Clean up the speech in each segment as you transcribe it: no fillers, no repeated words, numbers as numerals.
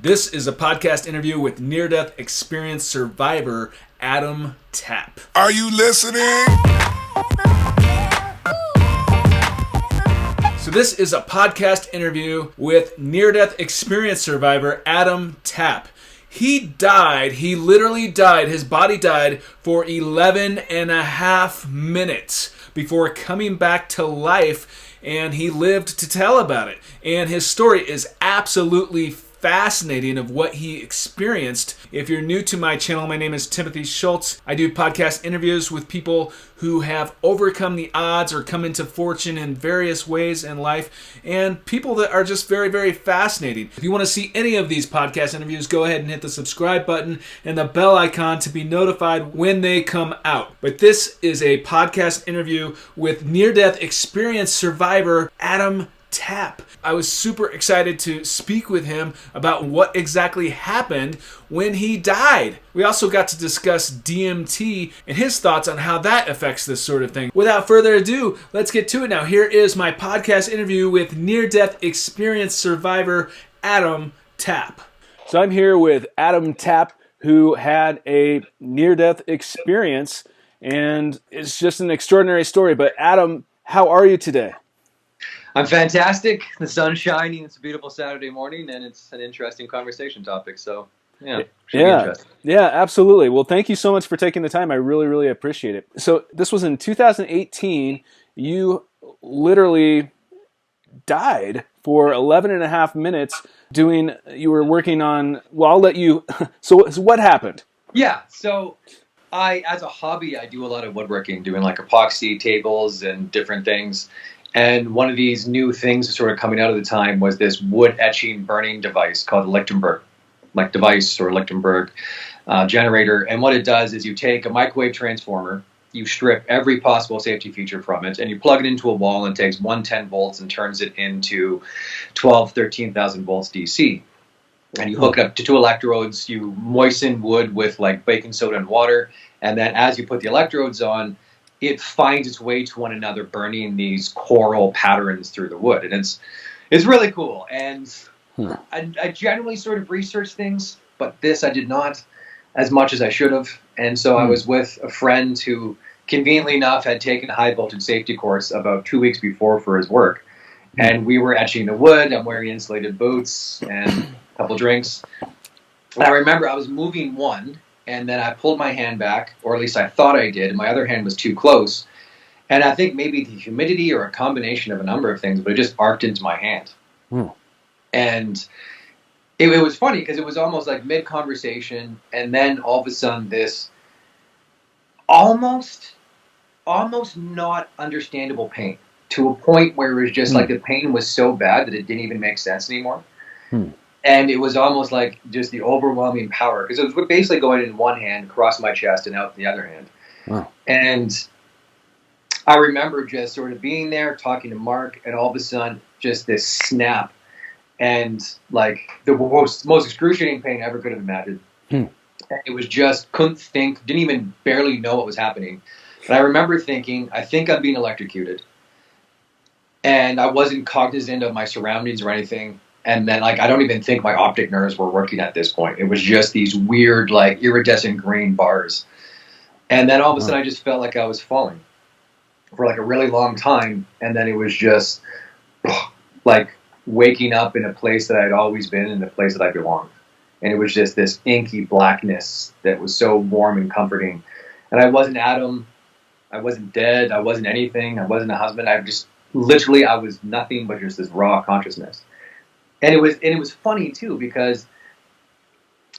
This is a podcast interview with near-death experience survivor Adam Tapp. Are you listening? So this is a podcast interview with near-death experience survivor Adam Tapp. He literally died, his body died for 11 and a half minutes before coming back to life, and he lived to tell about it. And his story is absolutely fascinating of what he experienced. If you're new to my channel, my name is Timothy Schultz. I do podcast interviews with people who have overcome the odds or come into fortune in various ways in life, and people that are just very, very fascinating. If you want to see any of these podcast interviews, go ahead and hit the subscribe button and the bell icon to be notified when they come out. But this is a podcast interview with near-death experience survivor Adam Tapp. I was super excited to speak with him about what exactly happened when he died. We also got to discuss DMT and his thoughts on how that affects this sort of thing. Without further ado, let's get to it now. Here is my podcast interview with near-death experience survivor Adam Tapp. So I'm here with Adam Tapp, who had a near-death experience, and it's just an extraordinary story. But Adam, how are you today? I'm fantastic. The sun's shining. It's a beautiful Saturday morning, and it's an interesting conversation topic. So, should be interesting. Yeah, absolutely. Well, thank you so much for taking the time. I really, really appreciate it. So this was in 2018. You literally died for 11 and a half minutes you were working on, well, I'll let you, so what happened? Yeah, so as a hobby, I do a lot of woodworking, doing like epoxy tables and different things. And one of these new things sort of coming out of the time was this wood etching burning device called Lichtenberg Generator. And what it does is you take a microwave transformer, you strip every possible safety feature from it, and you plug it into a wall, and it takes 110 volts and turns it into 13,000 volts DC. And you hook it up to two electrodes, you moisten wood with like baking soda and water, and then as you put the electrodes on, it finds its way to one another, burning these choral patterns through the wood. And it's really cool. And I generally sort of research things, but this I did not as much as I should have. And so I was with a friend who, conveniently enough, had taken a high voltage safety course about 2 weeks before for his work. And we were etching the wood. I'm wearing insulated boots and a couple drinks. And I remember I was moving one, and then I pulled my hand back, or at least I thought I did, and my other hand was too close. And I think maybe the humidity or a combination of a number of things, but it just arced into my hand. And it was funny because it was almost like mid-conversation, and then all of a sudden this almost not understandable pain, to a point where it was just like the pain was so bad that it didn't even make sense anymore. And it was almost like just the overwhelming power, because it was basically going in one hand, across my chest, and out the other hand. Wow. And I remember just sort of being there, talking to Mark, and all of a sudden, just this snap, and like the most excruciating pain I ever could have imagined. It was just, couldn't think, didn't even barely know what was happening. But I remember thinking, I think I'm being electrocuted. And I wasn't cognizant of my surroundings or anything. And then, like, I don't even think my optic nerves were working at this point. It was just these weird, like, iridescent green bars. And then all of a sudden, I just felt like I was falling for, like, a really long time. And then it was just, like, waking up in a place that I'd always been, in the place that I belonged. And it was just this inky blackness that was so warm and comforting. And I wasn't Adam. I wasn't dead. I wasn't anything. I wasn't a husband. I was nothing but just this raw consciousness. And it was funny too, because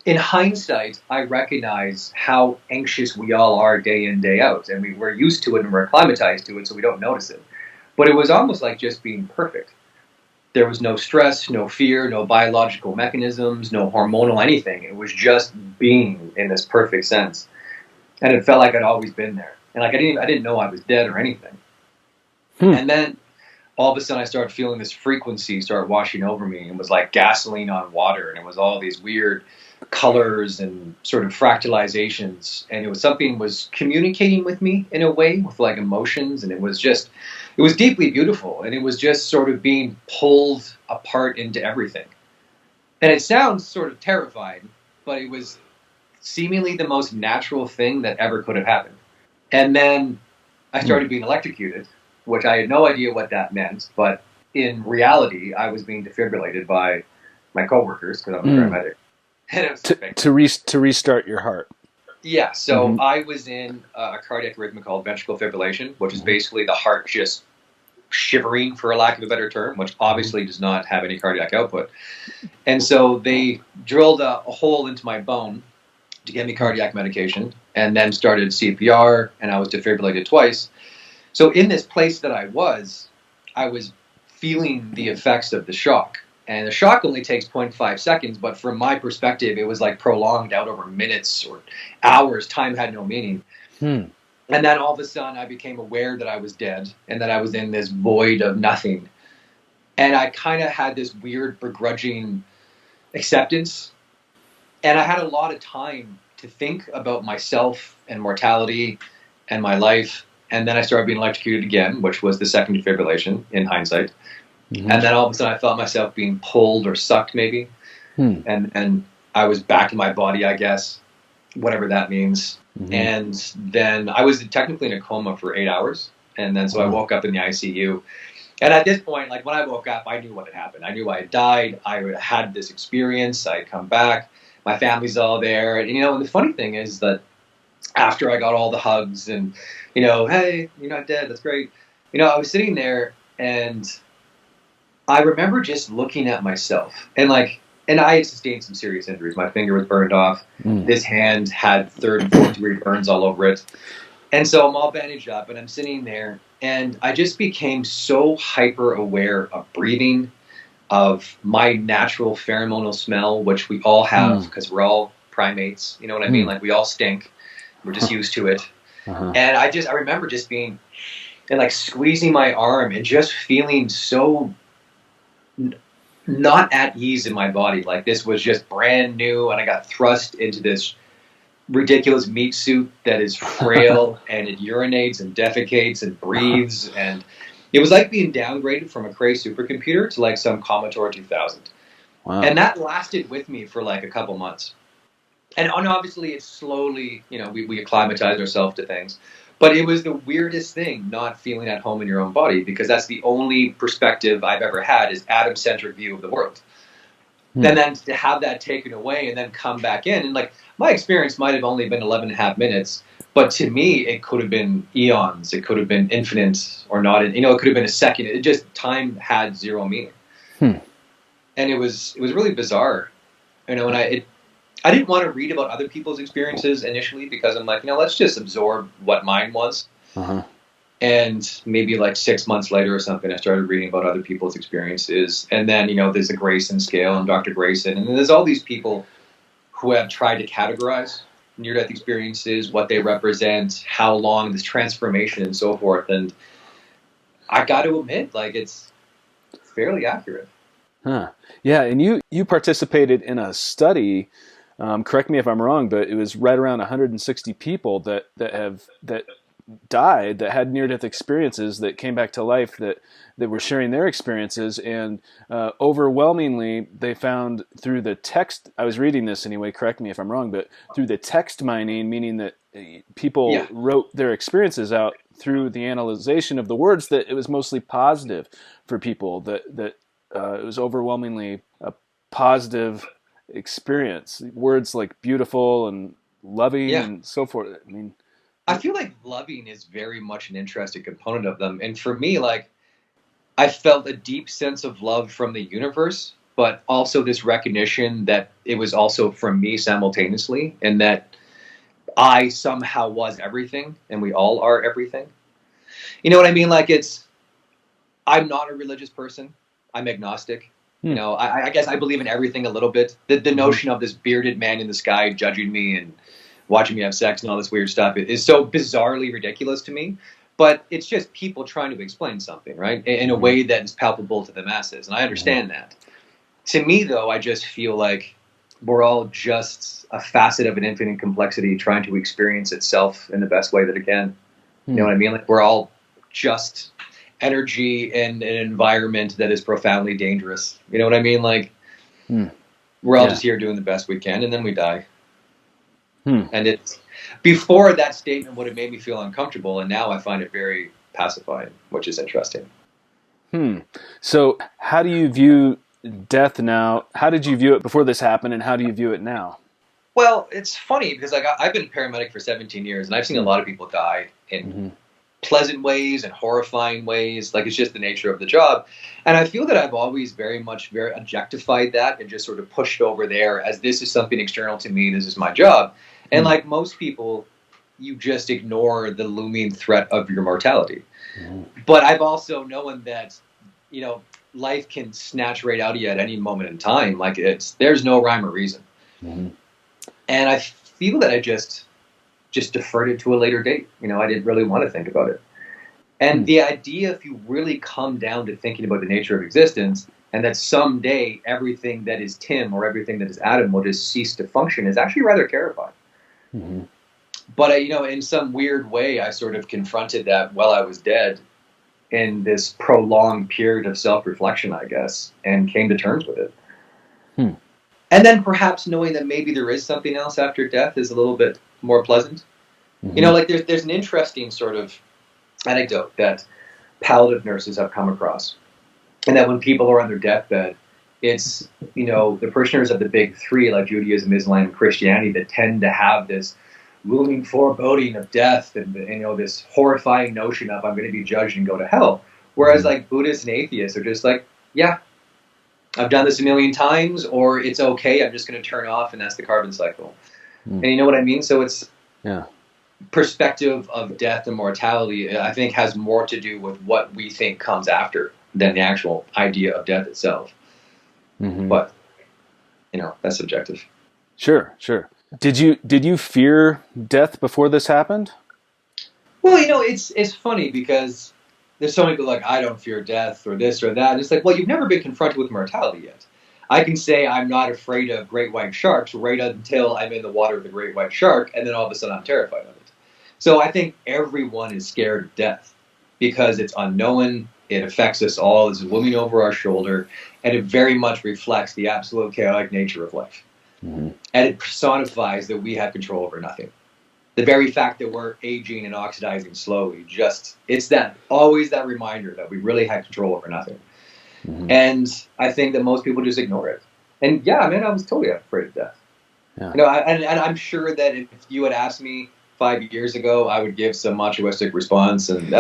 in hindsight, I recognize how anxious we all are day in, day out. And we're used to it and we're acclimatized to it, so we don't notice it. But it was almost like just being perfect. There was no stress, no fear, no biological mechanisms, no hormonal anything. It was just being in this perfect sense. And it felt like I'd always been there. And like I didn't know I was dead or anything. And then all of a sudden I started feeling this frequency start washing over me. It was like gasoline on water, and it was all these weird colors and sort of fractalizations. And it was something was communicating with me in a way, with like emotions. And it was deeply beautiful. And it was just sort of being pulled apart into everything. And it sounds sort of terrifying, but it was seemingly the most natural thing that ever could have happened. And then I started being electrocuted, which I had no idea what that meant. But in reality, I was being defibrillated by my coworkers because I'm a paramedic. And it was to restart your heart. Yeah, so I was in a cardiac arrhythmia called ventricular fibrillation, which is basically the heart just shivering, for a lack of a better term, which obviously does not have any cardiac output. And so they drilled a hole into my bone to get me cardiac medication, and then started CPR, and I was defibrillated twice. So in this place that I was feeling the effects of the shock. And the shock only takes 0.5 seconds, but from my perspective, it was like prolonged out over minutes or hours. Time had no meaning. And then all of a sudden, I became aware that I was dead and that I was in this void of nothing. And I kind of had this weird begrudging acceptance. And I had a lot of time to think about myself and mortality and my life. And then I started being electrocuted again, which was the second defibrillation in hindsight. And then all of a sudden I felt myself being pulled or sucked maybe. And I was back in my body, I guess, whatever that means. And then I was technically in a coma for 8 hours. And then so I woke up in the ICU. And at this point, like when I woke up, I knew what had happened. I knew I had died. I had this experience. I had come back. My family's all there. And, and the funny thing is that after I got all the hugs and, hey, you're not dead. That's great. I was sitting there and I remember just looking at myself and I had sustained some serious injuries. My finger was burned off. This hand had 3rd and 4th degree burns all over it. And so I'm all bandaged up and I'm sitting there and I just became so hyper aware of breathing, of my natural pheromonal smell, which we all have because we're all primates. You know what I mean? Like we all stink. We're just used to it. And I remember just being and squeezing my arm and just feeling so not at ease in my body. Like this was just brand new and I got thrust into this ridiculous meat suit that is frail and it urinates and defecates and breathes, and it was like being downgraded from a Cray supercomputer to some Commodore 2000. Wow. And that lasted with me for a couple months. And obviously it's slowly, we acclimatize ourselves to things. But it was the weirdest thing not feeling at home in your own body, because that's the only perspective I've ever had is Adam-centric view of the world. And then to have that taken away and then come back in. And my experience might have only been 11 and a half minutes, but to me, it could have been eons. It could have been infinite or not. It could have been a second. It just, time had zero meaning. And it was really bizarre. And I didn't want to read about other people's experiences initially because I'm let's just absorb what mine was. And maybe 6 months later or something, I started reading about other people's experiences. And then, there's the Grayson scale and Dr. Grayson. And then there's all these people who have tried to categorize near-death experiences, what they represent, how long, this transformation and so forth. And I got to admit, it's fairly accurate. Yeah, and you participated in a study. Correct me if I'm wrong, but it was right around 160 people that died, that had near-death experiences, that came back to life, that were sharing their experiences, and overwhelmingly they found through the text, I was reading this anyway, correct me if I'm wrong, but through the text mining, meaning that people wrote their experiences out through the analyzation of the words, that it was mostly positive for people, that it was overwhelmingly a positive experience. Words like beautiful and loving and so forth. I feel like loving is very much an interesting component of them. And for me, I felt a deep sense of love from the universe, but also this recognition that it was also from me simultaneously, and that I somehow was everything and we all are everything. You know what I mean? I'm not a religious person. I'm agnostic. I guess I believe in everything a little bit. The notion of this bearded man in the sky judging me and watching me have sex and all this weird stuff is so bizarrely ridiculous to me. But it's just people trying to explain something, right? In a way that is palpable to the masses. And I understand that. To me, though, I just feel like we're all just a facet of an infinite complexity trying to experience itself in the best way that it can. You know what I mean? We're all just energy in an environment that is profoundly dangerous. You know what I mean? We're all Yeah. just here doing the best we can, and then we die. Hmm. And it's before that statement would have made me feel uncomfortable, and now I find it very pacifying, which is interesting. So how do you view death now? How did you view it before this happened, and how do you view it now? Well, it's funny because like I've been a paramedic for 17 years, and I've seen a lot of people die in pleasant ways and horrifying ways. Like it's just the nature of the job. And I feel that I've always very objectified that and just sort of pushed over there as this is something external to me. This is my job. And like most people, you just ignore the looming threat of your mortality. But I've also known that, you know, life can snatch right out of you at any moment in time. Like there's no rhyme or reason. And I feel that I just deferred it to a later date. You know, I didn't really want to think about it. And the idea, if you really come down to thinking about the nature of existence, and that someday everything that is Tim or everything that is Adam will just cease to function, is actually rather terrifying. But, you know, in some weird way, I sort of confronted that while I was dead in this prolonged period of self-reflection, I guess, and came to terms with it. And then perhaps knowing that maybe there is something else after death is a little bit more pleasant. You know, like there's an interesting sort of anecdote that palliative nurses have come across. And that when people are on their deathbed, it's, you know, the parishioners of the big three, like Judaism, Islam, and Christianity, that tend to have this looming foreboding of death and, you know, this horrifying notion of I'm going to be judged and go to hell. Whereas like Buddhists and atheists are just like, yeah, I've done this a million times, or it's okay, I'm just going to turn off, and that's the carbon cycle. And you know what I mean? So it's perspective of death and mortality, I think, has more to do with what we think comes after than the actual idea of death itself. But, you know, that's subjective. Sure. Did you fear death before this happened? Well, you know, it's funny because there's so many people like, I don't fear death or this or that. And it's like, well, you've never been confronted with mortality yet. I can say I'm not afraid of great white sharks right until I'm in the water with a great white shark, and then all of a sudden I'm terrified of it. So I think everyone is scared of death because it's unknown, it affects us all, it's looming over our shoulder, and it very much reflects the absolute chaotic nature of life. And it personifies that we have control over nothing. The very fact that we're aging and oxidizing slowly, it's always that reminder that we really had control over nothing. And I think that most people just ignore it. And yeah, man, I was totally afraid of death. You know, and I'm sure that if you had asked me 5 years ago, I would give some machoistic response and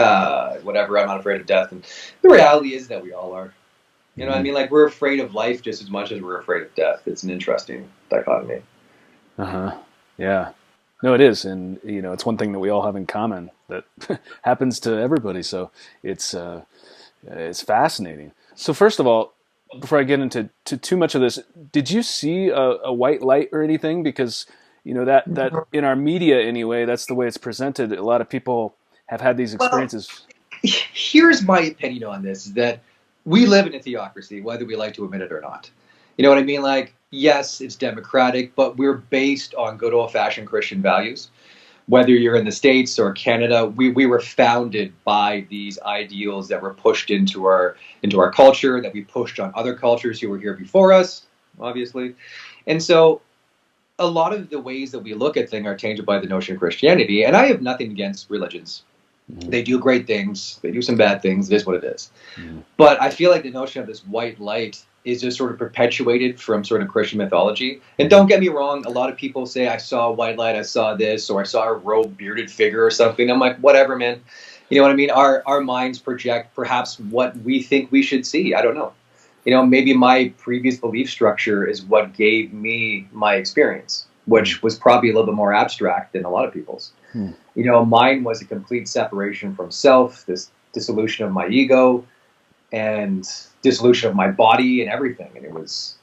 whatever, I'm not afraid of death. And the reality is that we all are. You know what I mean? Like, we're afraid of life just as much as we're afraid of death. It's an interesting dichotomy. Yeah. No, it is. And, you know, it's one thing that we all have in common that happens to everybody. So it's fascinating. So first of all, before I get into too much of this, did you see a white light or anything? Because, you know, that in our media anyway, that's the way it's presented. A lot of people have had these experiences. Well, here's my opinion on this, is that we live in a theocracy, whether we like to admit it or not. You know what I mean? Like, yes, it's democratic, but we're based on good old-fashioned Christian values. Whether you're in the States or Canada, we were founded by these ideals that were pushed into our culture, that we pushed on other cultures who were here before us, obviously. And so a lot of the ways that we look at things are tainted by the notion of Christianity. And I have nothing against religions. They do great things. They do some bad things. It is what it is. But I feel like the notion of this white light is just sort of perpetuated from sort of Christian mythology. And don't get me wrong, a lot of people say, I saw a white light, I saw this, or I saw a robed, bearded figure or something. I'm like, whatever, man. You know what I mean? Our minds project perhaps what we think we should see. I don't know. You know, maybe my previous belief structure is what gave me my experience, which was probably a little bit more abstract than a lot of people's. You know, mine was a complete separation from self, this dissolution of my ego, and dissolution of my body and everything. And it was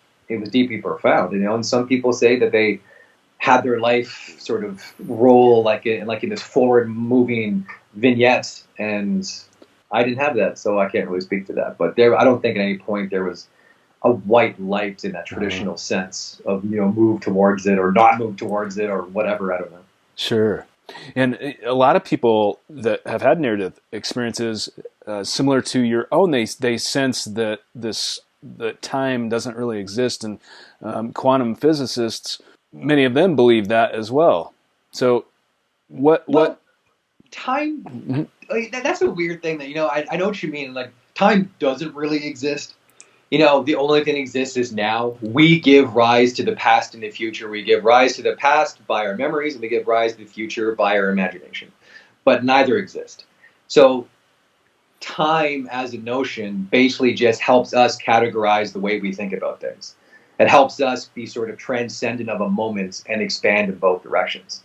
deeply profound. You know, and some people say that they had their life sort of roll like in this forward moving vignette, and I didn't have that, so I can't really speak to that. But I don't think at any point there was a white light in that traditional sense of, you know, move towards it or not move towards it or whatever. I don't know. Sure. And a lot of people that have had near-death experiences similar to your own, they sense that this that time doesn't really exist, and quantum physicists, many of them believe that as well. So what time, that's a weird thing that, I know what you mean. Like, time doesn't really exist. The only thing that exists is now. We give rise to the past and the future. We give rise to the past by our memories, and we give rise to the future by our imagination. But neither exist. So time as a notion basically just helps us categorize the way we think about things. It helps us be sort of transcendent of a moment and expand in both directions.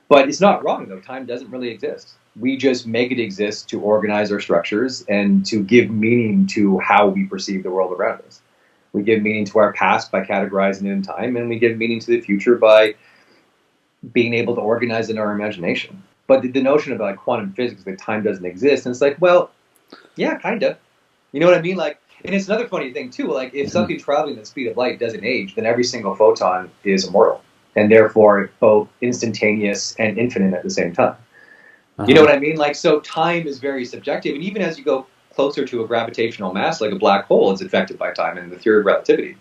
But it's not wrong, though. Time doesn't really exist. We just make it exist to organize our structures and to give meaning to how we perceive the world around us. We give meaning to our past by categorizing it in time, and we give meaning to the future by being able to organize it in our imagination. But the notion about quantum physics, that time doesn't exist, and it's like, well, yeah, kind of. You know what I mean? Like, and it's another funny thing, too. Like, if something traveling at the speed of light doesn't age, then every single photon is immortal, and therefore both instantaneous and infinite at the same time. You know what I mean? Like, so time is very subjective. And even as you go closer to a gravitational mass, like a black hole, is affected by time and the theory of relativity.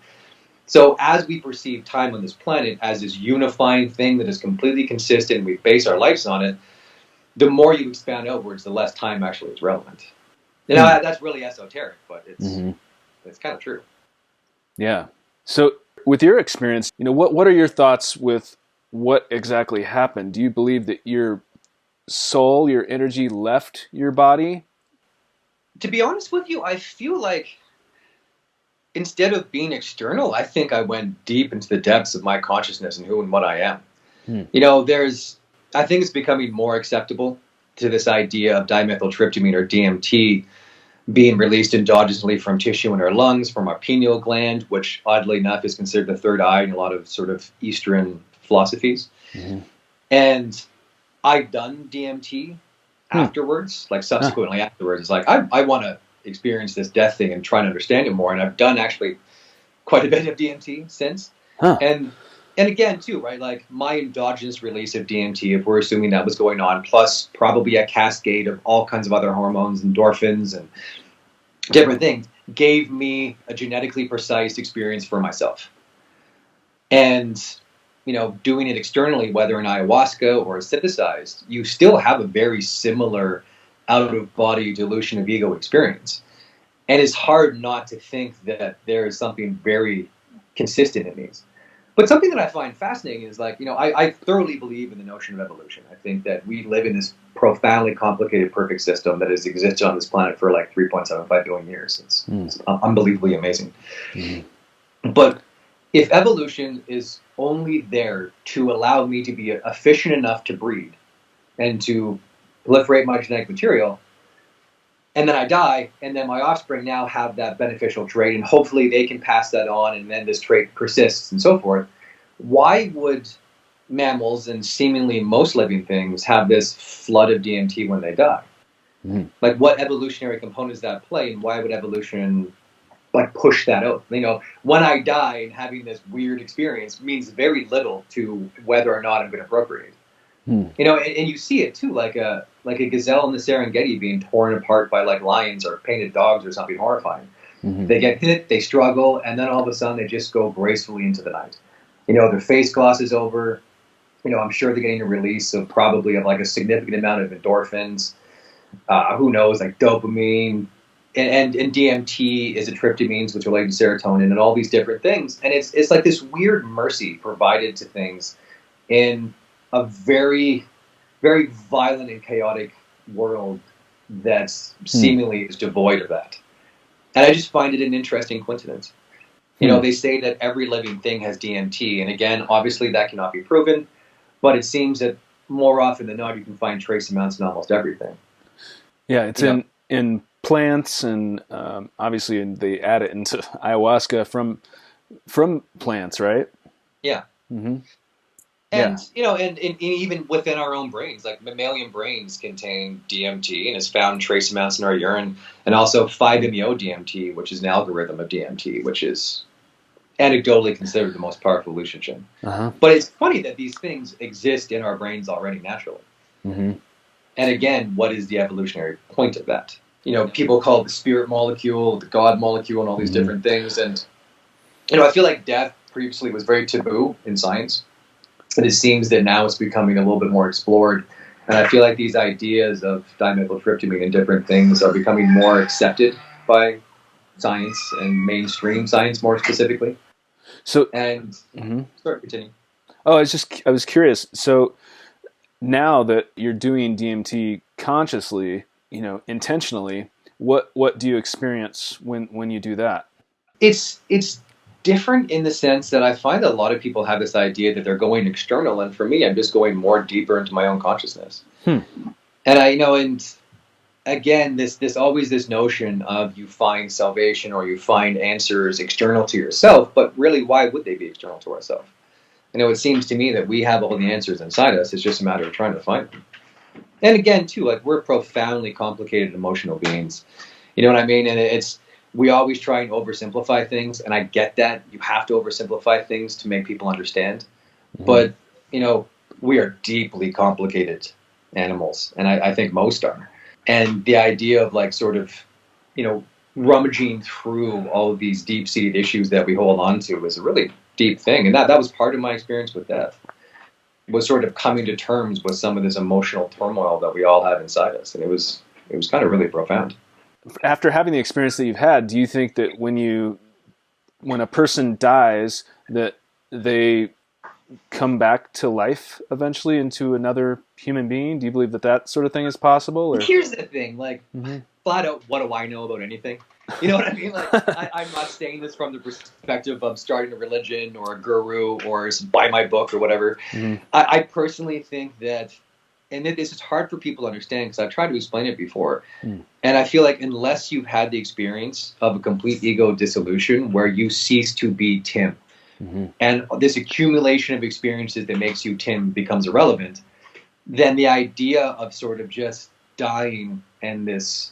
So as we perceive time on this planet as this unifying thing that is completely consistent, and we base our lives on it, the more you expand outwards, the less time actually is relevant. That's really esoteric, but it's kind of true. Yeah. So with your experience, what are your thoughts with what exactly happened? Do you believe that your soul, your energy left your body? To be honest with you, I feel like instead of being external, I think I went deep into the depths of my consciousness and who and what I am. I think it's becoming more acceptable to this idea of dimethyltryptamine, or DMT, being released endogenously from tissue in our lungs, from our pineal gland, which oddly enough is considered the third eye in a lot of sort of Eastern philosophies. And I've done DMT afterwards, like subsequently afterwards. It's like, I want to experience this death thing and try to understand it more. And I've done actually quite a bit of DMT since. And again, too, right? Like, my endogenous release of DMT, if we're assuming that was going on, plus probably a cascade of all kinds of other hormones, endorphins, and different things, gave me a genetically precise experience for myself. And doing it externally, whether in ayahuasca or synthesized, you still have a very similar out-of-body dilution of ego experience. And it's hard not to think that there is something very consistent in these. But something that I find fascinating is, like, I thoroughly believe in the notion of evolution. I think that we live in this profoundly complicated, perfect system that has existed on this planet for like 3.75 billion years. It's unbelievably amazing. But if evolution is only there to allow me to be efficient enough to breed and to proliferate my genetic material, and then I die, and then my offspring now have that beneficial trait, and hopefully they can pass that on, and then this trait persists and so forth, why would mammals and seemingly most living things have this flood of DMT when they die? Like, what evolutionary components that play, and why would evolution push that out? When I die and having this weird experience means very little to whether or not I'm going to procreate. And you see it too, like a gazelle in the Serengeti being torn apart by like lions or painted dogs or something horrifying. They get hit, they struggle, and then all of a sudden they just go gracefully into the night. Their face gloss is over. I'm sure they're getting a release of like a significant amount of endorphins. Who knows, like dopamine. And DMT is a tryptamines, which relate to serotonin, and all these different things. And it's like this weird mercy provided to things in a very, very violent and chaotic world that's seemingly is devoid of that. And I just find it an interesting coincidence. They say that every living thing has DMT, and again, obviously that cannot be proven, but it seems that more often than not, you can find trace amounts in almost everything. Yeah, it's in plants, and obviously they add it into ayahuasca from plants, right? Yeah. And, and even within our own brains, like mammalian brains contain DMT, and it's found in trace amounts in our urine, and also 5-MeO-DMT, which is an algorithm of DMT, which is anecdotally considered the most powerful hallucinogen. But it's funny that these things exist in our brains already naturally. And again, what is the evolutionary point of that? people call it the spirit molecule, the God molecule, and all these different things. And, I feel like death previously was very taboo in science. But it seems that now it's becoming a little bit more explored. And I feel like these ideas of dimethyltryptamine and different things are becoming more accepted by science and mainstream science more specifically. So, and sorry, continue. Oh, I was curious. So now that you're doing DMT consciously, intentionally, what do you experience when you do that? It's different in the sense that I find that a lot of people have this idea that they're going external, and for me, I'm just going more deeper into my own consciousness. And and again, this always this notion of you find salvation or you find answers external to yourself, but really, why would they be external to ourselves? It seems to me that we have all the answers inside us. It's just a matter of trying to find them. And again, too, like, we're profoundly complicated emotional beings. You know what I mean? And we always try and oversimplify things, and I get that. You have to oversimplify things to make people understand. But, we are deeply complicated animals, and I think most are. And the idea of, like, sort of, rummaging through all of these deep-seated issues that we hold on to is a really deep thing. And that was part of my experience with death, was sort of coming to terms with some of this emotional turmoil that we all have inside us. And it was kind of really profound. After having the experience that you've had, do you think that when a person dies, that they come back to life eventually into another human being? Do you believe that sort of thing is possible? Or? Here's the thing, like, flat out, what do I know about anything? You know what I mean? Like, I'm not saying this from the perspective of starting a religion or a guru or buy my book or whatever. I personally think that, and this is hard for people to understand because I've tried to explain it before, and I feel like unless you've had the experience of a complete ego dissolution where you cease to be Tim, and this accumulation of experiences that makes you Tim becomes irrelevant, then the idea of sort of just dying and this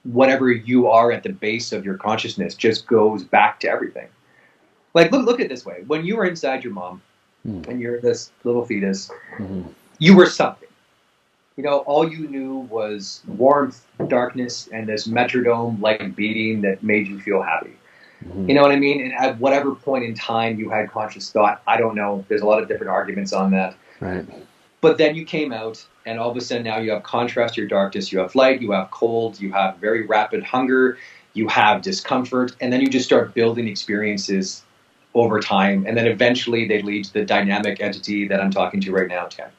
whatever you are at the base of your consciousness just goes back to everything. Like, look at it this way. When you were inside your mom and you're this little fetus, you were something. All you knew was warmth, darkness, and this metronome-like beating that made you feel happy. You know what I mean? And at whatever point in time you had conscious thought, I don't know. There's a lot of different arguments on that. Right. But then you came out, and all of a sudden now you have contrast to your darkness, you have light, you have cold, you have very rapid hunger, you have discomfort, and then you just start building experiences over time, and then eventually they lead to the dynamic entity that I'm talking to right now, Tim.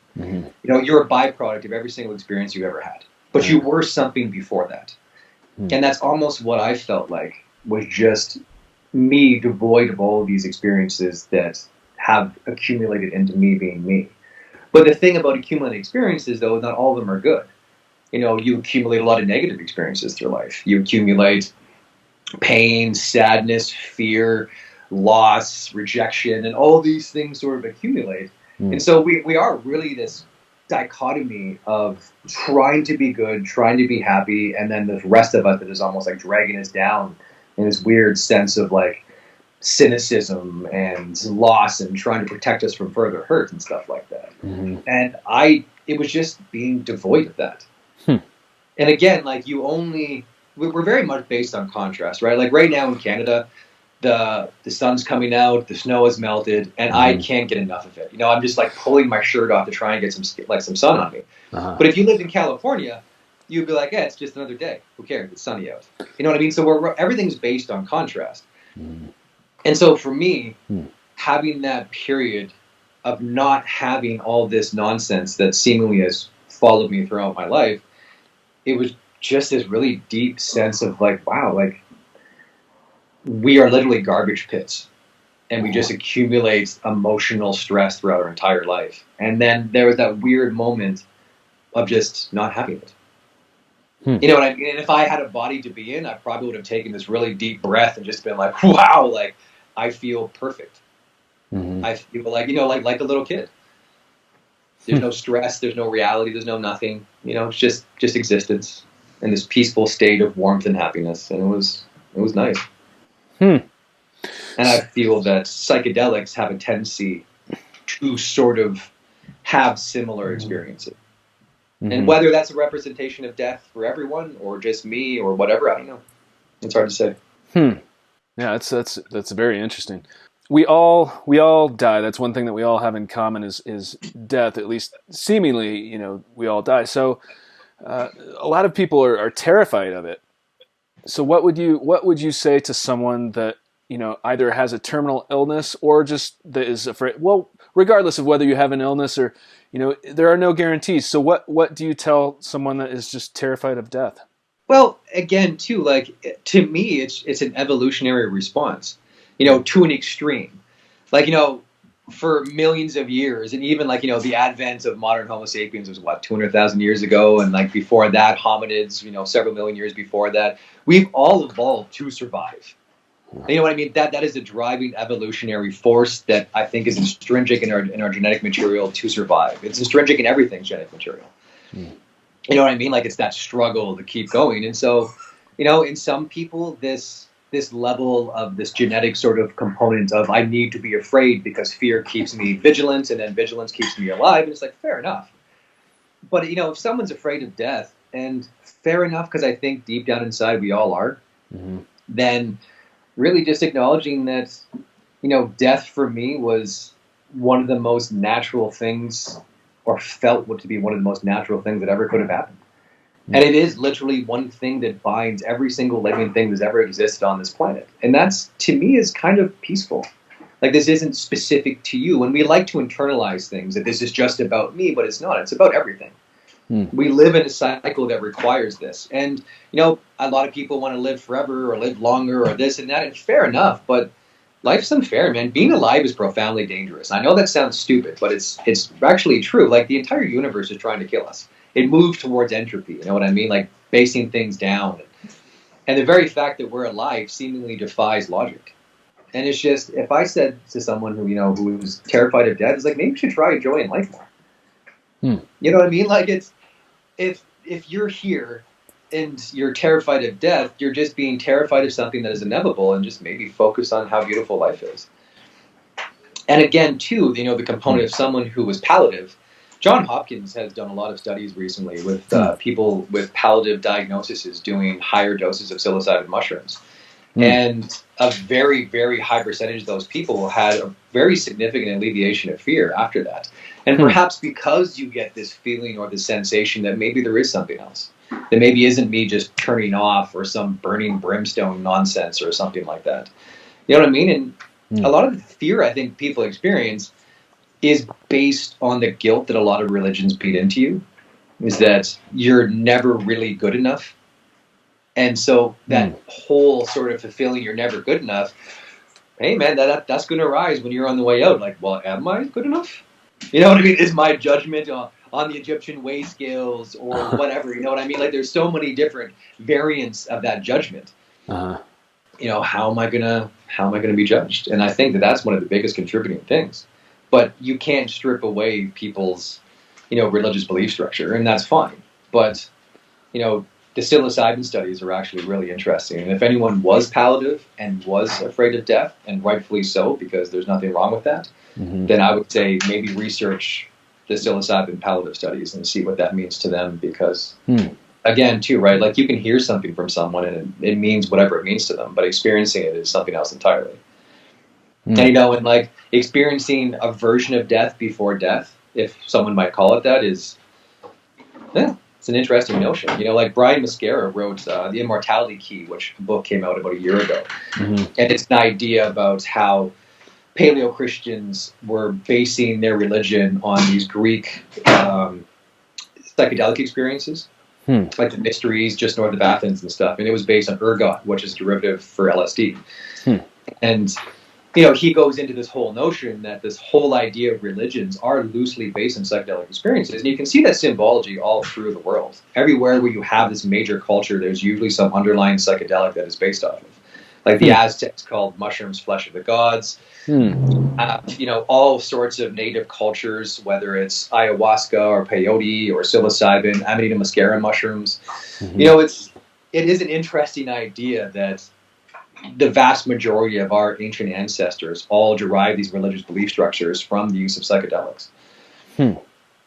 You're a byproduct of every single experience you ever had, but you were something before that. And that's almost what I felt like was just me devoid of all of these experiences that have accumulated into me being me. But the thing about accumulating experiences, though, not all of them are good. You accumulate a lot of negative experiences through life. You accumulate pain, sadness, fear, loss, rejection, and all these things sort of accumulate. And so we are really this dichotomy of trying to be good, trying to be happy, and then the rest of us that is almost like dragging us down in this weird sense of like cynicism and loss and trying to protect us from further hurt and stuff like that. And it was just being devoid of that. And again, like, we're very much based on contrast, right? Like right now in Canada, the sun's coming out, the snow has melted, and I can't get enough of it. I'm just like pulling my shirt off to try and get some sun on me. But if you lived in California, you'd be like, it's just another day. Who cares? It's sunny out. You know what I mean? So everything's based on contrast. And so for me, having that period of not having all this nonsense that seemingly has followed me throughout my life, it was just this really deep sense of like, wow, like, we are literally garbage pits, and we just accumulate emotional stress throughout our entire life. And then there was that weird moment of just not having it. You know what I mean? And if I had a body to be in, I probably would have taken this really deep breath and just been like, wow, like, I feel perfect. I feel like, like a little kid. There's no stress, there's no reality, there's no nothing. It's just existence in this peaceful state of warmth and happiness. And it was nice. And I feel that psychedelics have a tendency to sort of have similar experiences. And whether that's a representation of death for everyone or just me or whatever, I don't know. It's hard to say. Yeah, that's very interesting. We all die. That's one thing that we all have in common is death. At least seemingly, we all die. So a lot of people are terrified of it. So what would you say to someone that either has a terminal illness or just that is afraid? Well, regardless of whether you have an illness or there are no guarantees. So what do you tell someone that is just terrified of death? Well, again, too, like to me, it's an evolutionary response, to an extreme. Like, for millions of years, and even like, the advent of modern Homo sapiens was 200,000 years ago. And like before that, hominids, several million years before that, we've all evolved to survive. You know what I mean? That is the driving evolutionary force that I think is intrinsic in our genetic material to survive. It's intrinsic in everything's genetic material. You know what I mean? Like it's that struggle to keep going. And so, in some people, this level of this genetic sort of component of I need to be afraid because fear keeps me vigilant and then vigilance keeps me alive. And it's like, fair enough. But, if someone's afraid of death, and fair enough, because I think deep down inside we all are, then really just acknowledging that, death for me was one of the most natural things, or felt to be one of the most natural things that ever could have happened. And it is literally one thing that binds every single living thing that's ever existed on this planet. And that's, to me, is kind of peaceful. Like, this isn't specific to you. And we like to internalize things, that this is just about me, but it's not. It's about everything. We live in a cycle that requires this. And, a lot of people want to live forever or live longer or this and that. And fair enough, but life's unfair, man. Being alive is profoundly dangerous. I know that sounds stupid, but it's actually true. Like, the entire universe is trying to kill us. It moves towards entropy, you know what I mean? Like basing things down. And the very fact that we're alive seemingly defies logic. And it's just, if I said to someone who was terrified of death, it's like, maybe you should try enjoying life more. You know what I mean? Like, it's, if you're here and you're terrified of death, you're just being terrified of something that is inevitable, and just maybe focus on how beautiful life is. And again, too, the component of someone who was palliative. John Hopkins has done a lot of studies recently with people with palliative diagnoses doing higher doses of psilocybin mushrooms. And a very, very high percentage of those people had a very significant alleviation of fear after that. And perhaps because you get this feeling or this sensation that maybe there is something else, that maybe isn't me just turning off or some burning brimstone nonsense or something like that. You know what I mean? And a lot of the fear I think people experience is based on the guilt that a lot of religions beat into you, is that you're never really good enough. And so that whole sort of fulfilling you're never good enough, hey man, that's going to arise when you're on the way out. Like, well, am I good enough? You know what I mean? Is my judgment on the Egyptian weigh scales or whatever, you know what I mean? Like, there's so many different variants of that judgment. How am I gonna be judged? And I think that's one of the biggest contributing things. But you can't strip away people's, religious belief structure, and that's fine. But, the psilocybin studies are actually really interesting. And if anyone was palliative and was afraid of death, and rightfully so, because there's nothing wrong with that, then I would say maybe research the psilocybin palliative studies and see what that means to them. Because, again, too, right, like you can hear something from someone and it means whatever it means to them, but experiencing it is something else entirely. And, and like experiencing a version of death before death, if someone might call it that, it's an interesting notion. Like Brian Mascara wrote The Immortality Key, which a book came out about a year ago. And it's an idea about how Paleo-Christians were basing their religion on these Greek psychedelic experiences, like the mysteries just north of Athens and stuff. And it was based on ergot, which is a derivative for LSD. And he goes into this whole notion that this whole idea of religions are loosely based on psychedelic experiences. And you can see that symbology all through the world. Everywhere where you have this major culture, there's usually some underlying psychedelic that is based off of. Like the Aztecs called mushrooms flesh of the gods. All sorts of native cultures, whether it's ayahuasca or peyote or psilocybin, amanita muscaria mushrooms. It is an interesting idea that the vast majority of our ancient ancestors all derive these religious belief structures from the use of psychedelics.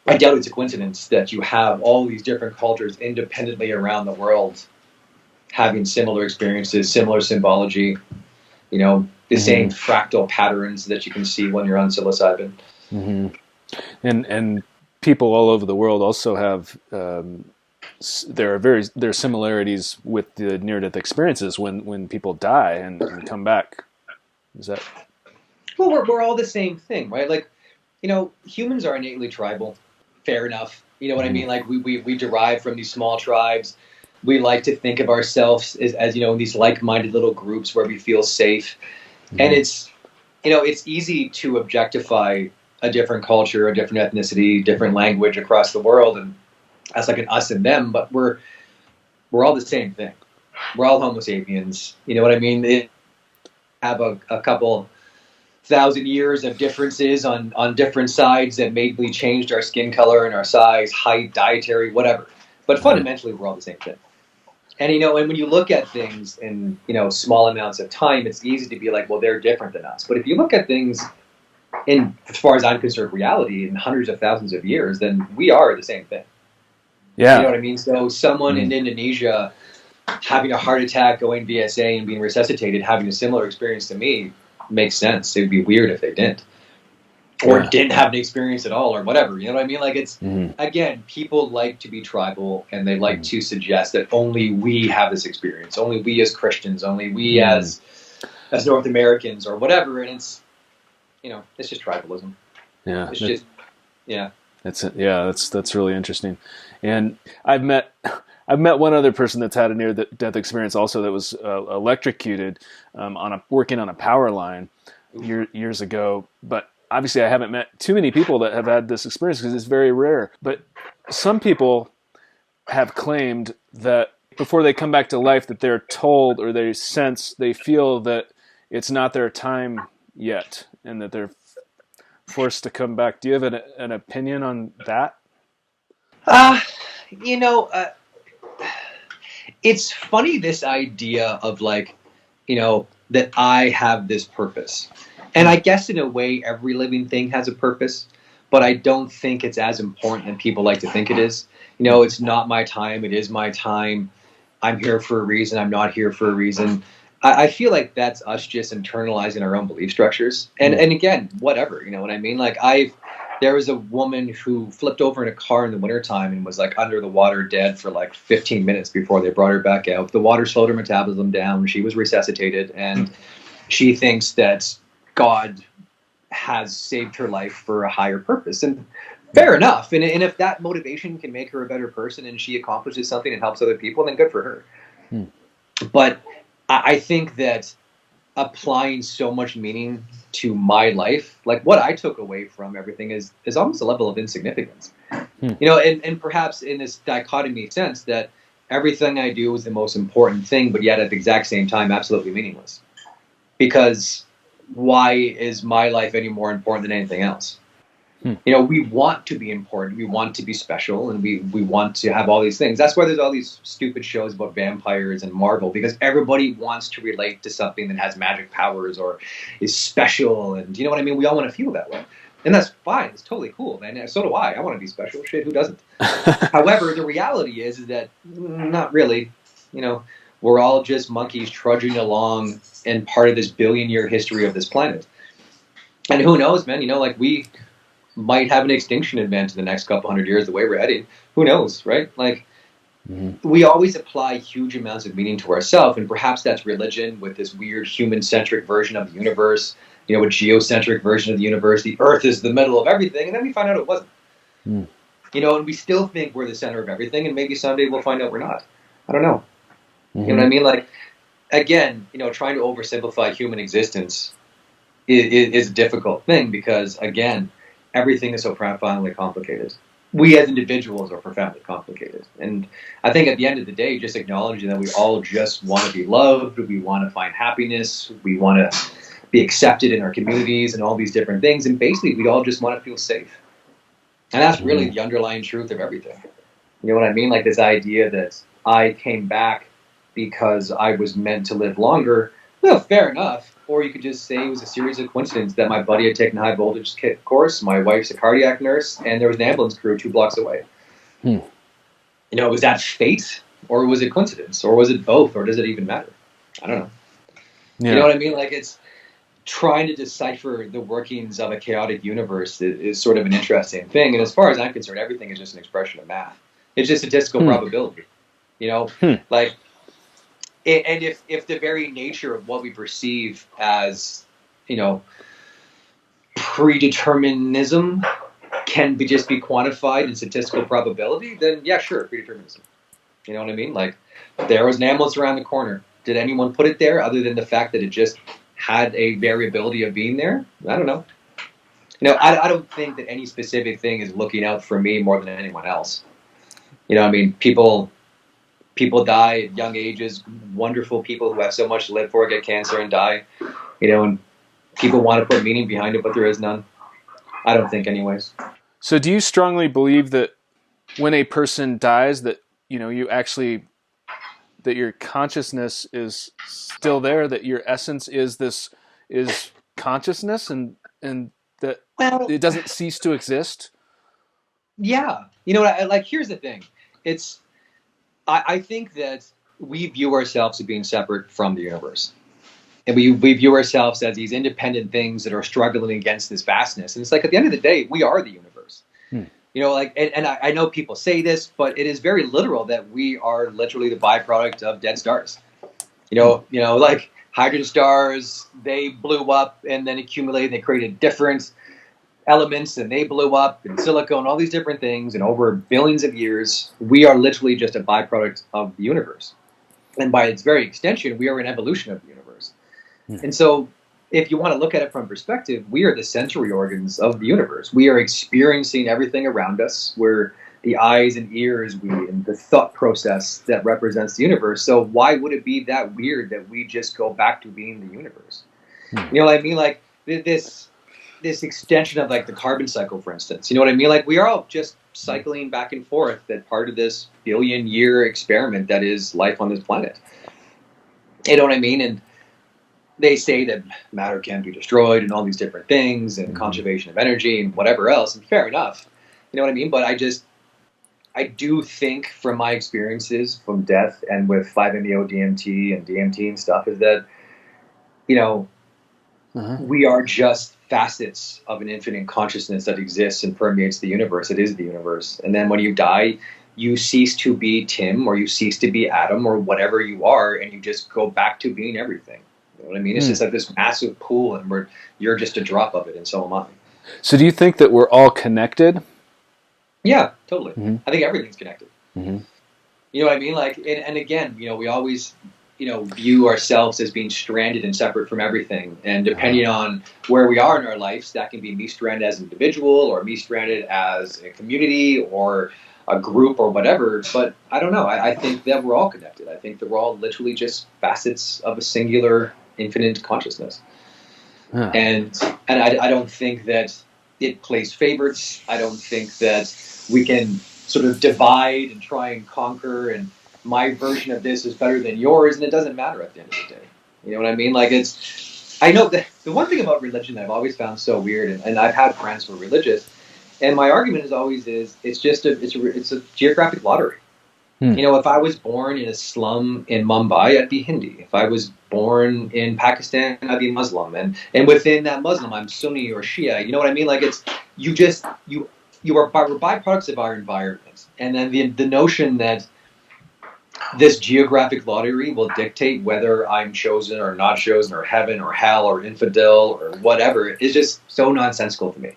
I doubt it's a coincidence that you have all these different cultures independently around the world having similar experiences, similar symbology, the same fractal patterns that you can see when you're on psilocybin. Mm-hmm. And people all over the world also have there are similarities with the near-death experiences when people die and come back. Is that? Well, we're all the same thing, right? Like, humans are innately tribal. Fair enough. You know what I mean? Like we derive from these small tribes. We like to think of ourselves as these like-minded little groups where we feel safe. And it's easy to objectify a different culture, a different ethnicity, different language across the world, and as like an us and them. But we're all the same thing. We're all Homo sapiens. You know what I mean? They have a couple thousand years of differences on different sides that maybe changed our skin color and our size, height, dietary, whatever. But fundamentally, we're all the same thing. And and when you look at things in small amounts of time, it's easy to be like, well, they're different than us. But if you look at things in, as far as I'm concerned, reality in hundreds of thousands of years, then we are the same thing. Yeah. You know what I mean? So someone in Indonesia having a heart attack, going VSA, and being resuscitated, having a similar experience to me makes sense. It'd be weird if they didn't. Or didn't have an experience at all, or whatever. You know what I mean? Like, it's, again, people like to be tribal, and they like to suggest that only we have this experience, only we as Christians, only we as North Americans, or whatever. And it's, it's just tribalism. Yeah. It's just, yeah. That's it. Yeah, that's really interesting. And I've met one other person that's had a near-death experience also that was electrocuted working on a power line years ago, but obviously I haven't met too many people that have had this experience because it's very rare. But some people have claimed that before they come back to life that they're told or they feel that it's not their time yet and that they're forced to come back. Do you have an opinion on that? It's funny, this idea of like, that I have this purpose. And I guess in a way, every living thing has a purpose, but I don't think it's as important as people like to think it is. It's not my time. It is my time. I'm here for a reason. I'm not here for a reason. I feel like that's us just internalizing our own belief structures. And again, whatever, you know what I mean? Like there was a woman who flipped over in a car in the wintertime and was like under the water dead for like 15 minutes before they brought her back out. The water slowed her metabolism down. She was resuscitated, and she thinks that God has saved her life for a higher purpose. And fair enough. And if that motivation can make her a better person and she accomplishes something and helps other people, then good for her. But I think that applying so much meaning to my life, like what I took away from everything is almost a level of insignificance. And perhaps in this dichotomy sense that everything I do is the most important thing, but yet at the exact same time, absolutely meaningless. Because why is my life any more important than anything else? We want to be important, we want to be special, and we want to have all these things. That's why there's all these stupid shows about vampires and Marvel, because everybody wants to relate to something that has magic powers or is special, and you know what I mean? We all want to feel that way. And that's fine, it's totally cool, man. So do I want to be special. Shit, who doesn't? However, the reality is that not really. We're all just monkeys trudging along and part of this billion-year history of this planet. And who knows, man, we might have an extinction event in the next couple hundred years the way we're heading. Who knows, right? Like, we always apply huge amounts of meaning to ourselves, and perhaps that's religion with this weird human-centric version of the universe, a geocentric version of the universe. The Earth is the middle of everything, and then we find out it wasn't. And we still think we're the center of everything, and maybe someday we'll find out we're not. I don't know. You know what I mean? Like, again, trying to oversimplify human existence is a difficult thing because, again, everything is so profoundly complicated. We as individuals are profoundly complicated. And I think at the end of the day, just acknowledging that we all just want to be loved, we want to find happiness, we want to be accepted in our communities and all these different things. And basically, we all just want to feel safe. And that's really the underlying truth of everything. You know what I mean? Like this idea that I came back because I was meant to live longer. Well, fair enough. or you could just say it was a series of coincidences that my buddy had taken a high voltage course, my wife's a cardiac nurse, and there was an ambulance crew 2 blocks away. You know, was that fate, or was it coincidence, or was it both, or does it even matter? I don't know. Yeah. You know what I mean? Like, it's trying to decipher the workings of a chaotic universe is sort of an interesting thing. And as far as I'm concerned, everything is just an expression of math. It's just statistical probability. You know, like, and if the very nature of what we perceive as, you know, predeterminism can just be quantified in statistical probability, then yeah, sure, predeterminism. You know what I mean? Like, there was an ambulance around the corner. Did anyone put it there other than the fact that it just had a variability of being there? I don't know. You know, I don't think that any specific thing is looking out for me more than anyone else. You know, I mean, people die at young ages. Wonderful people who have so much to live for get cancer and die. You know, and people want to put meaning behind it, but there is none. I don't think, anyways. So, do you strongly believe that when a person dies, that you know, you actually, that your consciousness is still there, that your essence is consciousness, and that it doesn't cease to exist? Yeah. You know what? Like, here's the thing. I think that we view ourselves as being separate from the universe. And we view ourselves as these independent things that are struggling against this vastness. And it's like, at the end of the day, we are the universe. You know, like, and I know people say this, but it is very literal that we are literally the byproduct of dead stars. You know, like hydrogen stars, they blew up and then accumulated. They created different elements and they blew up, and silicon, all these different things. And over billions of years, we are literally just a byproduct of the universe. And by its very extension, we are an evolution of the universe. And so if you want to look at it from perspective, we are the sensory organs of the universe. We are experiencing everything around us. We're the eyes and ears, and the thought process that represents the universe. So why would it be that weird that we just go back to being the universe? You know what I mean? Like, this extension of, like, the carbon cycle, for instance. You know what I mean? Like, we are all just cycling back and forth, that part of this billion-year experiment that is life on this planet. You know what I mean? And they say that matter can be destroyed and all these different things, and conservation of energy and whatever else, and fair enough. You know what I mean? But I do think, from my experiences from death and with 5-MeO DMT and DMT and stuff, is that, you know, we are just facets of an infinite consciousness that exists and permeates the universe. It is the universe. And then when you die, you cease to be Tim, or you cease to be Adam, or whatever you are, and you just go back to being everything. You know what I mean? It's just like this massive pool, and you're just a drop of it, and so am I. So do you think that we're all connected? Yeah, totally. I think everything's connected. You know what I mean? Like, and again, you know, we always, you know, view ourselves as being stranded and separate from everything. And depending on where we are in our lives, that can be me stranded as an individual, or me stranded as a community, or a group, or whatever. But I don't know. I think that we're all connected. I think that we're all literally just facets of a singular, infinite consciousness. And I don't think that it plays favorites. I don't think that we can sort of divide and try and conquer, and my version of this is better than yours, and it doesn't matter at the end of the day. You know what I mean? Like, I know that the one thing about religion that I've always found so weird, and I've had friends who are religious, and my argument is always it's a geographic lottery. You know, if I was born in a slum in Mumbai, I'd be Hindi. If I was born in Pakistan, I'd be Muslim. And within that Muslim, I'm Sunni or Shia. You know what I mean? Like, we're byproducts of our environment. And then the notion that this geographic lottery will dictate whether I'm chosen or not chosen, or heaven or hell or infidel or whatever, is just so nonsensical to me.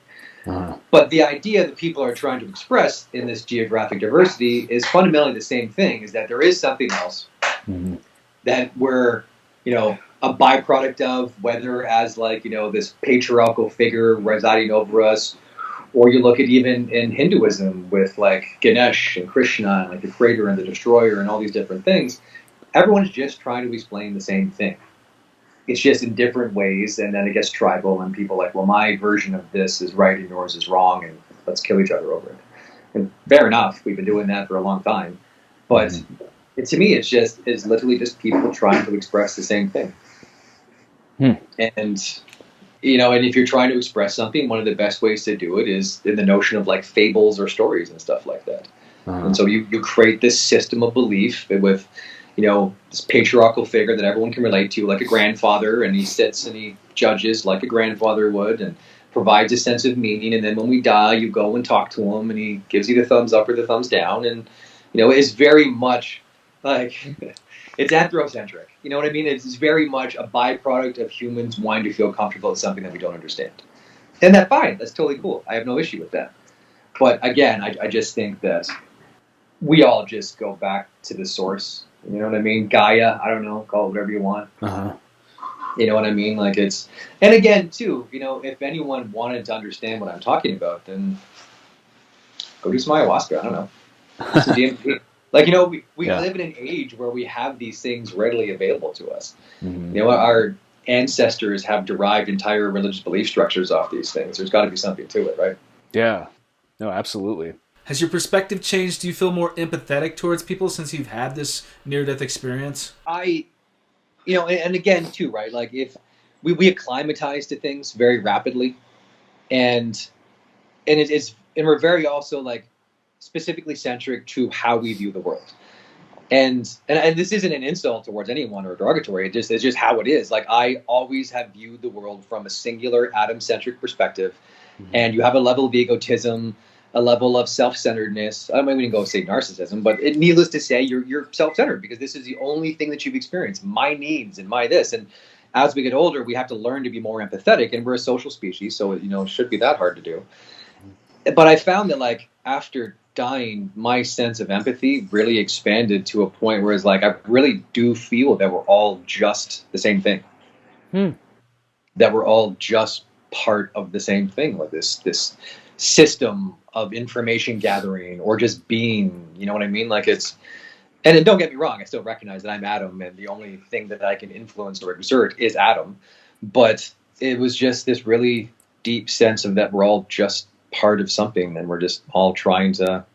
But the idea that people are trying to express in this geographic diversity is fundamentally the same thing, is that there is something else that we're, you know, a byproduct of, whether as, like, you know, this patriarchal figure residing over us, or you look at even in Hinduism with, like, Ganesh and Krishna, and, like, the creator and the destroyer and all these different things. Everyone's just trying to explain the same thing. It's just in different ways, and then it gets tribal, and people are like, well, my version of this is right and yours is wrong, and let's kill each other over it. And fair enough, we've been doing that for a long time. But to me, it's literally just people trying to express the same thing. And, and if you're trying to express something, one of the best ways to do it is in the notion of like fables or stories and stuff like that. And so you create this system of belief with, this patriarchal figure that everyone can relate to, like a grandfather, and he sits and he judges like a grandfather would and provides a sense of meaning. And then when we die, you go and talk to him and he gives you the thumbs up or the thumbs down. And, it's very much like, it's anthrocentric. You know what I mean? It's very much a byproduct of humans wanting to feel comfortable with something that we don't understand. And that's fine. That's totally cool. I have no issue with that. But again, I just think that we all just go back to the source. You know what I mean? Gaia, I don't know, call it whatever you want. You know what I mean? Like and again, too, if anyone wanted to understand what I'm talking about, then go do some ayahuasca. I don't know. Some DMT. Like, we live in an age where we have these things readily available to us. Our ancestors have derived entire religious belief structures off these things. There's got to be something to it, right? Yeah. No, absolutely. Has your perspective changed? Do you feel more empathetic towards people since you've had this near-death experience? And again, too, right? Like, if we acclimatize to things very rapidly, and we're very also like specifically centric to how we view the world. And this isn't an insult towards anyone or derogatory. It's just how it is. Like, I always have viewed the world from a singular Adam-centric perspective, and you have a level of egotism, a level of self-centeredness. I don't even go say narcissism, but needless to say, you're self-centered because this is the only thing that you've experienced. My needs and my this. And as we get older, we have to learn to be more empathetic, and we're a social species, so it shouldn't be that hard to do. But I found that, like, after dying, my sense of empathy really expanded to a point where it's like I really do feel that we're all just the same thing. That we're all just part of the same thing, like this system of information gathering or just being, you know what I mean? Like and then don't get me wrong, I still recognize that I'm Adam and the only thing that I can influence or exert is Adam. But it was just this really deep sense of that we're all just part of something and we're just all trying to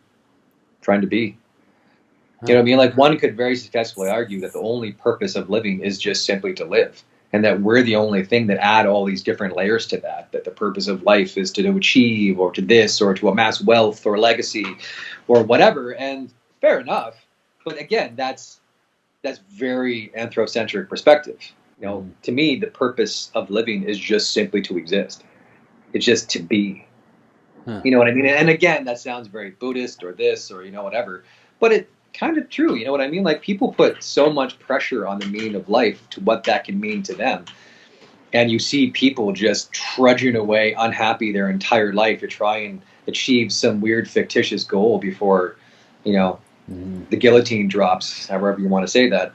be. You know what I mean? Like, one could very successfully argue that the only purpose of living is just simply to live. And that we're the only thing that add all these different layers to that the purpose of life is to achieve or to this or to amass wealth or legacy or whatever. And fair enough. But again, that's very anthrocentric perspective. To me, the purpose of living is just simply to exist. It's just to be. You know what I mean? And again, that sounds very Buddhist or this or, whatever. But it's kind of true. You know what I mean? Like, people put so much pressure on the meaning of life to what that can mean to them. And you see people just trudging away unhappy their entire life to try and achieve some weird fictitious goal before, the guillotine drops, however you want to say that.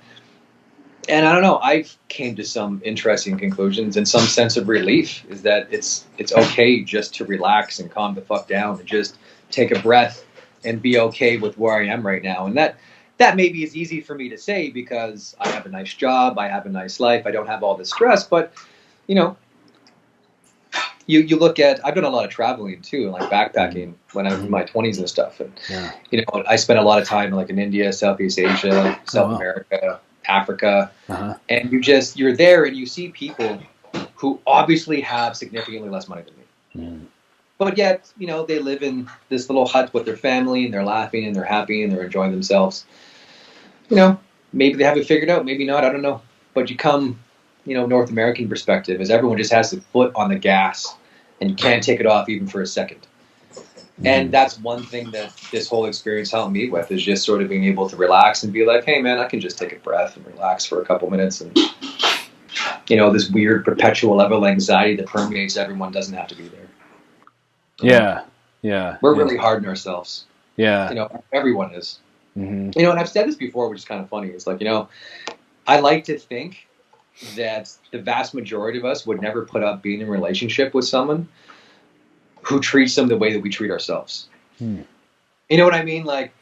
And I don't know, I've came to some interesting conclusions and some sense of relief is that it's okay just to relax and calm the fuck down and just take a breath and be okay with where I am right now. And that maybe is easy for me to say because I have a nice job, I have a nice life, I don't have all this stress, but you look at, I've done a lot of traveling too, like backpacking when I was in my 20s and stuff. And I spent a lot of time like in India, Southeast Asia, South America, Africa, and you're there and you see people who obviously have significantly less money than me. But yet, they live in this little hut with their family and they're laughing and they're happy and they're enjoying themselves. Maybe they have it figured out, maybe not, I don't know. But you come, North American perspective is everyone just has the foot on the gas and you can't take it off even for a second. And that's one thing that this whole experience helped me with is just sort of being able to relax and be like, hey man, I can just take a breath and relax for a couple minutes. And, this weird perpetual level of anxiety that permeates everyone doesn't have to be there. Yeah. We're really hard on ourselves. Yeah. Everyone is. And I've said this before, which is kind of funny. It's like, I like to think that the vast majority of us would never put up being in a relationship with someone who treats them the way that we treat ourselves. You know what I mean? Like,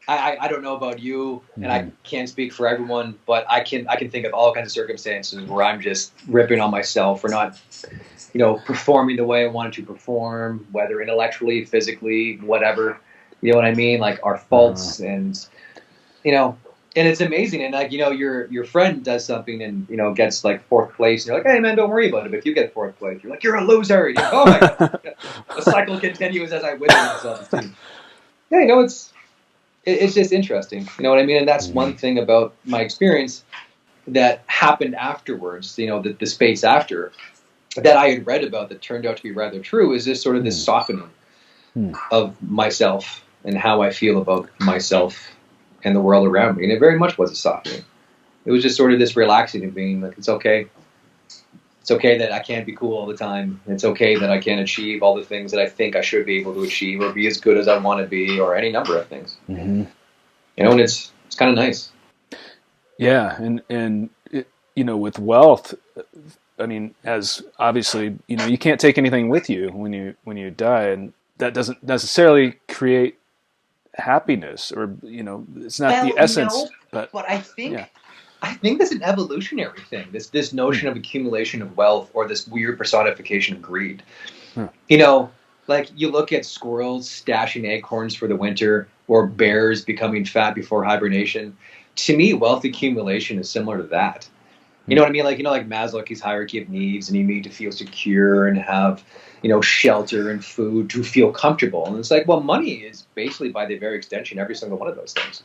I don't know about you, and I can't speak for everyone, but I can think of all kinds of circumstances where I'm just ripping on myself for not, performing the way I wanted to perform, whether intellectually, physically, whatever. You know what I mean? Like our faults and, And it's amazing. And like, your friend does something and, gets like fourth place. And you're like, hey man, don't worry about it. But if you get fourth place, you're like, you're a loser. And oh my God. The cycle continues as I wither self-esteem. Yeah, it's just interesting. You know what I mean? And that's one thing about my experience that happened afterwards, the space after, that I had read about that turned out to be rather true, is this sort of this softening of myself and how I feel about myself and the world around me. And it very much was a softening. It was just sort of this relaxing of being like, it's okay. It's okay that I can't be cool all the time. It's okay that I can't achieve all the things that I think I should be able to achieve or be as good as I want to be or any number of things. And it's kind of nice. Yeah. And it, with wealth, I mean, as obviously, you can't take anything with you when you die, and that doesn't necessarily create happiness, or it's not the essence. But I think that's an evolutionary thing. This notion of accumulation of wealth, or this weird personification of greed. Like you look at squirrels stashing acorns for the winter, or bears becoming fat before hibernation. To me, wealth accumulation is similar to that. You know what I mean? Like Maslow's hierarchy of needs, and you need to feel secure and have, shelter and food to feel comfortable. And it's like, well, money is basically by the very extension every single one of those things.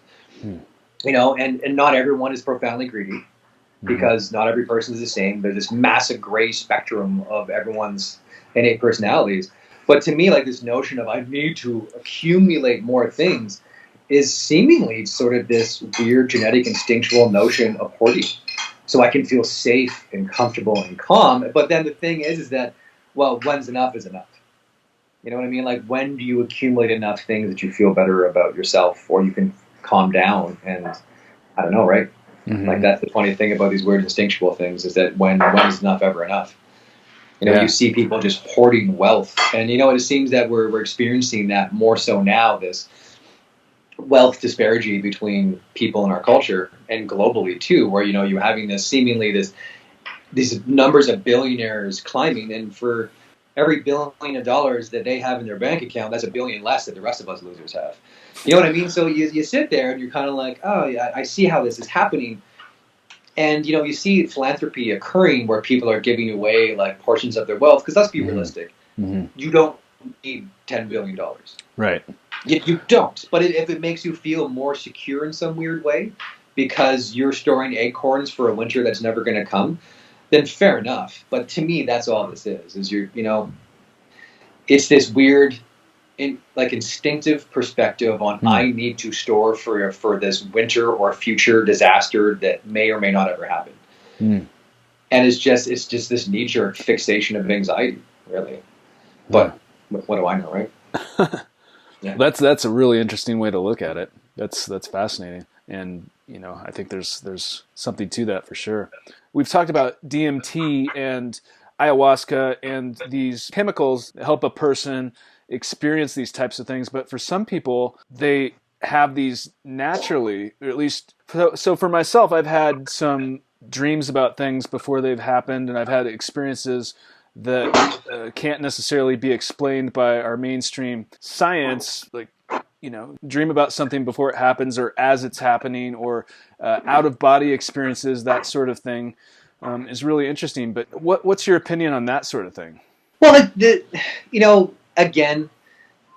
And not everyone is profoundly greedy, because not every person is the same. There's this massive gray spectrum of everyone's innate personalities. But to me, like this notion of I need to accumulate more things is seemingly sort of this weird genetic instinctual notion of hoarding. So I can feel safe and comfortable and calm. But then the thing is that, well, when's enough is enough? You know what I mean? Like, when do you accumulate enough things that you feel better about yourself, or you can calm down? And I don't know, right? Like, that's the funny thing about these weird instinctual things, is that when is enough ever enough? You see people just hoarding wealth. And, it seems that we're experiencing that more so now, this wealth disparity between people in our culture, and globally too, where you're having this seemingly these numbers of billionaires climbing, and for every $1 billion that they have in their bank account, that's $1 billion less that the rest of us losers have. You know what I mean? So you sit there and you're kind of like, oh yeah, I see how this is happening. And you see philanthropy occurring where people are giving away like portions of their wealth, because let's be realistic, you don't need $10 billion. Right. You don't. But if it makes you feel more secure in some weird way, because you're storing acorns for a winter that's never going to come, then fair enough. But to me, that's all this is it's this weird, instinctive perspective on I need to store for this winter or future disaster that may or may not ever happen. And it's just this knee-jerk fixation of anxiety, really. But what do I know, right? Yeah. That's a really interesting way to look at it. That's fascinating, and I think there's something to that for sure. We've talked about DMT and ayahuasca and these chemicals that help a person experience these types of things, but for some people they have these naturally, or at least so for myself, I've had some dreams about things before they've happened, and I've had experiences that can't necessarily be explained by our mainstream science, like dream about something before it happens or as it's happening, or out-of-body experiences, that sort of thing is really interesting. But what's your opinion on that sort of thing? Well, again,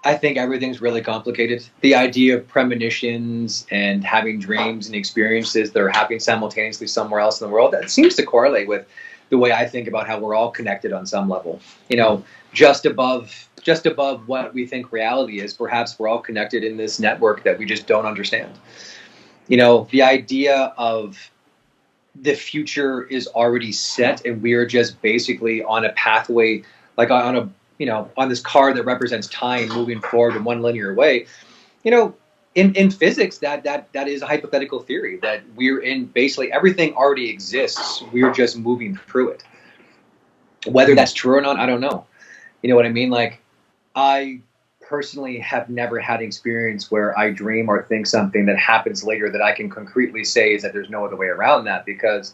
I think everything's really complicated. The idea of premonitions and having dreams and experiences that are happening simultaneously somewhere else in the world, that seems to correlate with the way I think about how we're all connected on some level. Just above what we think reality is, perhaps we're all connected in this network that we just don't understand. The idea of the future is already set, and we're just basically on a pathway, like on this car that represents time moving forward in one linear way. In physics, that is a hypothetical theory, that we're in basically everything already exists. We're just moving through it. Whether that's true or not, I don't know. You know what I mean? Like, I personally have never had an experience where I dream or think something that happens later that I can concretely say is that there's no other way around that, because,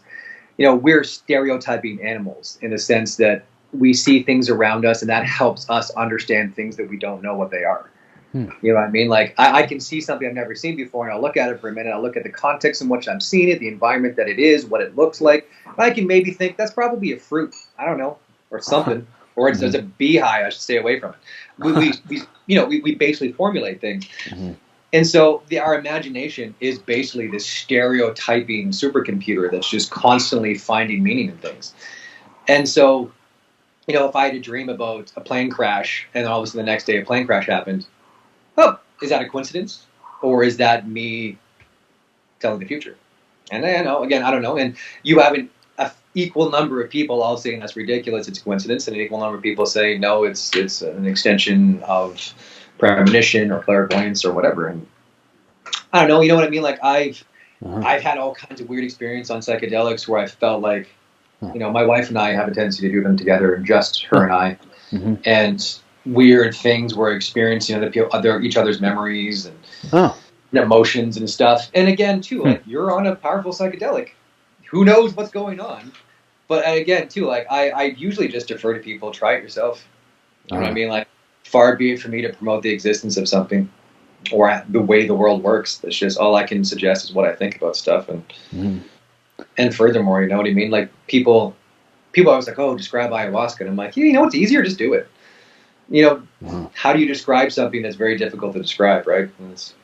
we're stereotyping animals in the sense that we see things around us, and that helps us understand things that we don't know what they are. You know what I mean? Like, I can see something I've never seen before, and I'll look at it for a minute. I'll look at the context in which I'm seeing it, the environment that it is, what it looks like. I can maybe think that's probably a fruit. I don't know, or something. Or it's a beehive. I should stay away from it. We basically formulate things. And so our imagination is basically this stereotyping supercomputer that's just constantly finding meaning in things. And so, if I had a dream about a plane crash, and all of a sudden the next day a plane crash happened, oh, is that a coincidence? Or is that me telling the future? And I don't know. And you have an equal number of people all saying that's ridiculous, it's a coincidence, and an equal number of people saying, no, it's an extension of premonition or clairvoyance or whatever. And I don't know, you know what I mean? Like, I've had all kinds of weird experience on psychedelics where I felt like, my wife and I have a tendency to do them together, and just her and I. And weird things we're experiencing each other's memories and emotions and stuff. And again, too, like, you're on a powerful psychedelic. Who knows what's going on? But again, too, like, I usually just defer to people. Try it yourself. You know what I mean? Like, far be it for me to promote the existence of something or the way the world works. That's just all I can suggest is what I think about stuff. And furthermore, you know what I mean? Like, people always like, oh, describe ayahuasca. And I'm like, it's easier. Just do it. How do you describe something that's very difficult to describe, right? That's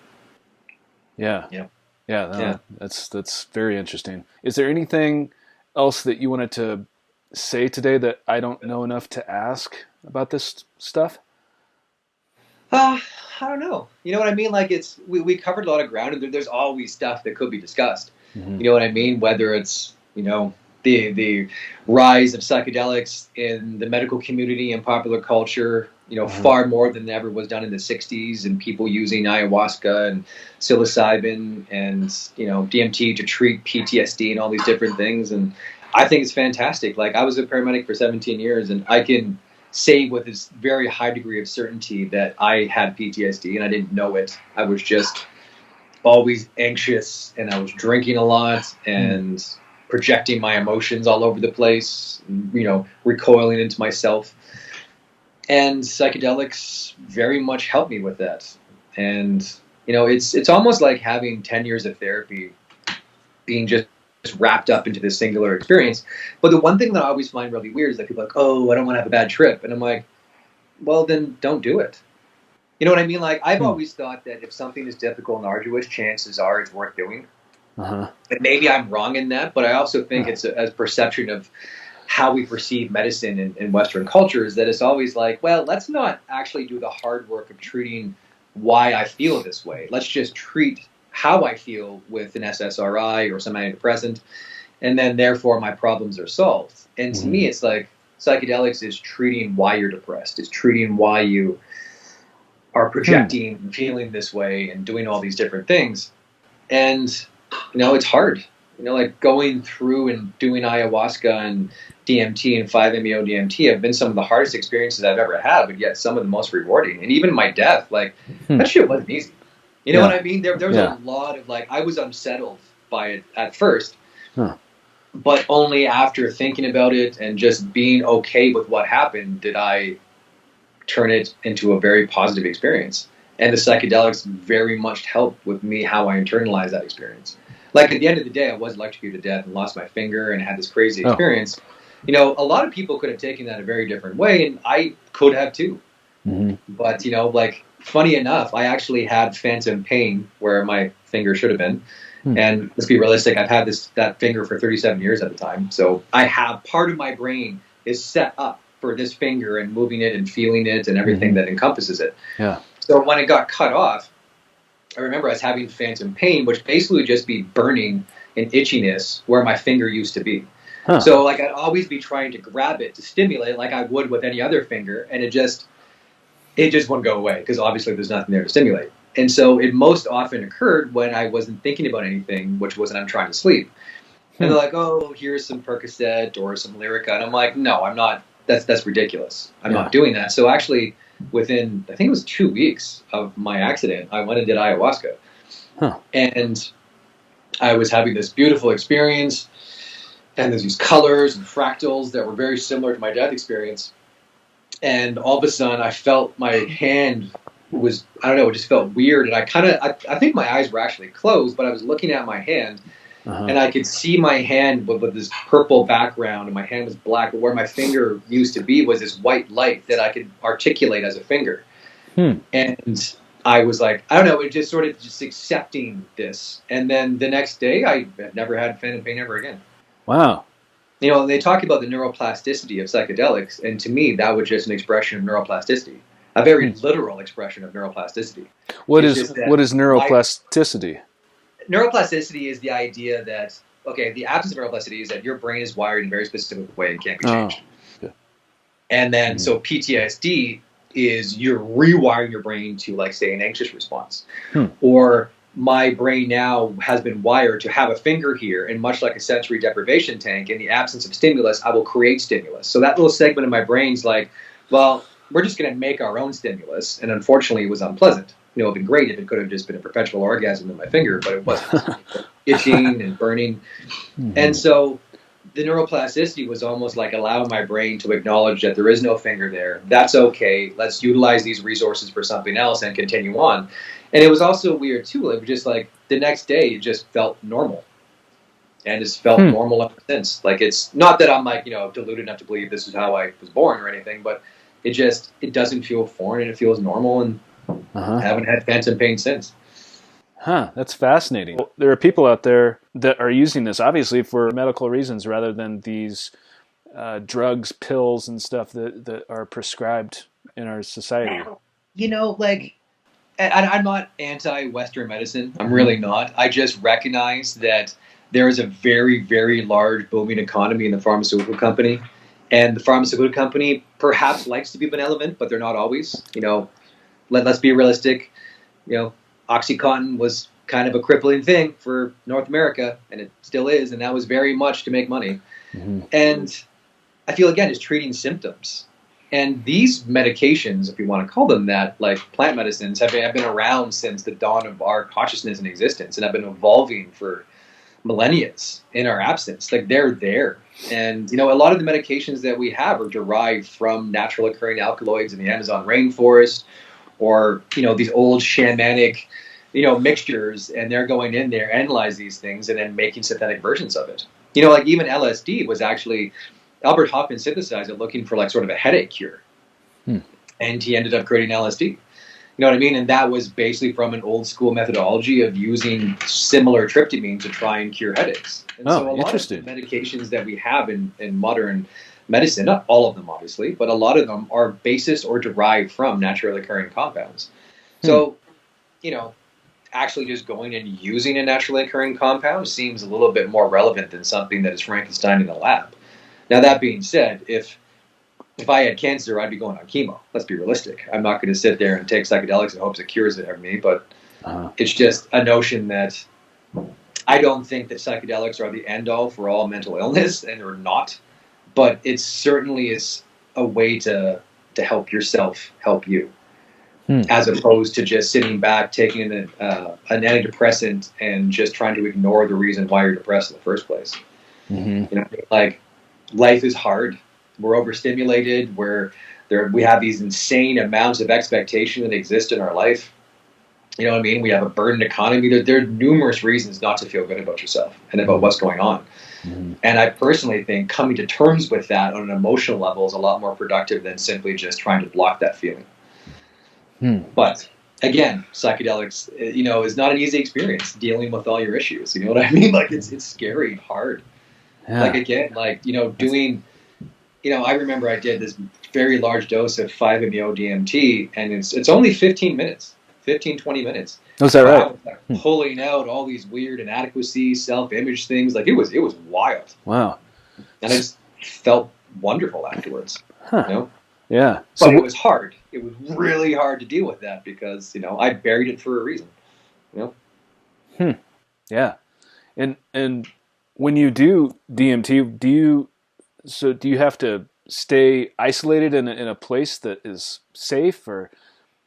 very interesting. Is there anything else that you wanted to say today that I don't know enough to ask about this stuff? I don't know. You know what I mean? Like, we covered a lot of ground, and there's always stuff that could be discussed. You know what I mean? Whether it's, the rise of psychedelics in the medical community and popular culture, far more than ever was done in the 60s, and people using ayahuasca and psilocybin and, DMT to treat PTSD and all these different things. And I think it's fantastic. Like, I was a paramedic for 17 years, and I can say with this very high degree of certainty that I had PTSD, and I didn't know it. I was just always anxious, and I was drinking a lot and projecting my emotions all over the place, recoiling into myself. And psychedelics very much helped me with that. And, it's almost like having 10 years of therapy being just wrapped up into this singular experience. But the one thing that I always find really weird is that people are like, oh, I don't want to have a bad trip. And I'm like, well, then don't do it. You know what I mean? Like, I've always thought that if something is difficult and arduous, chances are it's worth doing. And maybe I'm wrong in that, but I also think it's a perception of how we perceive medicine in Western cultures, that it's always like, well, let's not actually do the hard work of treating why I feel this way. Let's just treat how I feel with an SSRI or some antidepressant, and then therefore my problems are solved. And to me, it's like psychedelics is treating why you're depressed. It's treating why you are projecting and feeling this way and doing all these different things. And, it's hard. Like, going through and doing ayahuasca and DMT and 5-MeO DMT have been some of the hardest experiences I've ever had, but yet some of the most rewarding. And even my death, like, that shit wasn't easy. You know what I mean? There was a lot of, like, I was unsettled by it at first, but only after thinking about it and just being okay with what happened did I turn it into a very positive experience. And the psychedelics very much helped with me how I internalized that experience. Like, at the end of the day, I was electrocuted to death and lost my finger and had this crazy experience. A lot of people could have taken that a very different way, and I could have too. But, like, funny enough, I actually had phantom pain where my finger should have been. And let's be realistic, I've had that finger for 37 years at the time. So I have part of my brain is set up for this finger and moving it and feeling it and everything that encompasses it. So when it got cut off, I remember I was having phantom pain, which basically would just be burning and itchiness where my finger used to be. So, like, I'd always be trying to grab it to stimulate like I would with any other finger, and it just wouldn't go away because obviously there's nothing there to stimulate. And so it most often occurred when I wasn't thinking about anything, which was when I'm trying to sleep. And they're like, oh, here's some Percocet or some Lyrica. And I'm like, no, I'm not. That's ridiculous. I'm not doing that. So actually, within, I think it was 2 weeks of my accident, I went and did ayahuasca. And I was having this beautiful experience, and there's these colors and fractals that were very similar to my death experience. And all of a sudden, I felt my hand was, I don't know, it just felt weird. And I think my eyes were actually closed, but I was looking at my hand, and I could see my hand with this purple background, and my hand was black. But where my finger used to be was this white light that I could articulate as a finger. And I was like, I don't know, it just sort of just accepting this. And then the next day, I never had phantom pain ever again. Wow. You know, they talk about the neuroplasticity of psychedelics, and to me, that was just an expression of neuroplasticity, a very literal expression of neuroplasticity. What is neuroplasticity? Neuroplasticity is the idea that, okay, the absence of neuroplasticity is that your brain is wired in a very specific way and can't be changed. Yeah. And then, so PTSD is you're rewiring your brain to, like, say, an anxious response. Or my brain now has been wired to have a finger here, and much like a sensory deprivation tank, in the absence of stimulus, I will create stimulus. So that little segment of my brain's like, well, we're just going to make our own stimulus. And unfortunately, it was unpleasant. You know, it would have been great if it could have just been a perpetual orgasm in my finger, but it wasn't. Itching and burning. And so the neuroplasticity was almost like allowing my brain to acknowledge that there is no finger there. That's okay. Let's utilize these resources for something else and continue on. And it was also weird, too. It was just like the next day, it just felt normal. And it's felt normal ever since. Like, it's not that I'm, like, you know, deluded enough to believe this is how I was born or anything, but it doesn't feel foreign, and it feels normal, and I haven't had phantom pain since. That's fascinating. Well, there are people out there that are using this, obviously, for medical reasons rather than these drugs, pills, and stuff that are prescribed in our society. You know, like, I'm not anti-Western medicine. I'm really not. I just recognize that there is a very, very large booming economy in the pharmaceutical company. And the pharmaceutical company perhaps likes to be benevolent, but they're not always. You know, let's be realistic. You know, OxyContin was kind of a crippling thing for North America, and it still is, and that was very much to make money. And I feel, again, it's treating symptoms. And these medications, if you want to call them that, like plant medicines, have been around since the dawn of our consciousness and existence, and have been evolving for millennia in our absence. Like, they're there. And, you know, a lot of the medications that we have are derived from natural occurring alkaloids in the Amazon rainforest, or, you know, these old shamanic, you know, mixtures, and they're going in there, analyze these things, and then making synthetic versions of it. You know, like even LSD was actually, Albert Hofmann synthesized it looking for like sort of a headache cure. And he ended up creating LSD. You know what I mean? And that was basically from an old school methodology of using similar tryptamine to try and cure headaches. And so a lot of the medications that we have in modern medicine, not all of them obviously, but a lot of them are basis or derived from naturally occurring compounds. So, you know, actually just going and using a naturally occurring compound seems a little bit more relevant than something that is Frankenstein in a lab. Now, that being said, if I had cancer, I'd be going on chemo. Let's be realistic. I'm not going to sit there and take psychedelics in hopes it cures it for me, but it's just a notion that I don't think that psychedelics are the end-all for all mental illness, and they're not. But it certainly is a way to help yourself help you, as opposed to just sitting back, taking an antidepressant and just trying to ignore the reason why you're depressed in the first place. You know, like, life is hard. We're overstimulated. We have these insane amounts of expectation that exist in our life. You know what I mean? We have a burdened economy. There are numerous reasons not to feel good about yourself and about what's going on. And I personally think coming to terms with that on an emotional level is a lot more productive than simply just trying to block that feeling. But again, psychedelics, you know, is not an easy experience dealing with all your issues. You know what I mean? Like, it's scary and hard. Like, again, like, you know, doing, you know, I remember I did this very large dose of 5-MeO DMT, and it's only 15 minutes, 20 minutes. Oh, is that right? I was like pulling out all these weird inadequacies, self-image things. Like, it was wild. Wow. And I just felt wonderful afterwards. You know? Yeah. But it was hard. It was really hard to deal with that because, you know, I buried it for a reason. You know? Yeah. And when you do DMT, do you have to stay isolated in a place that is safe, or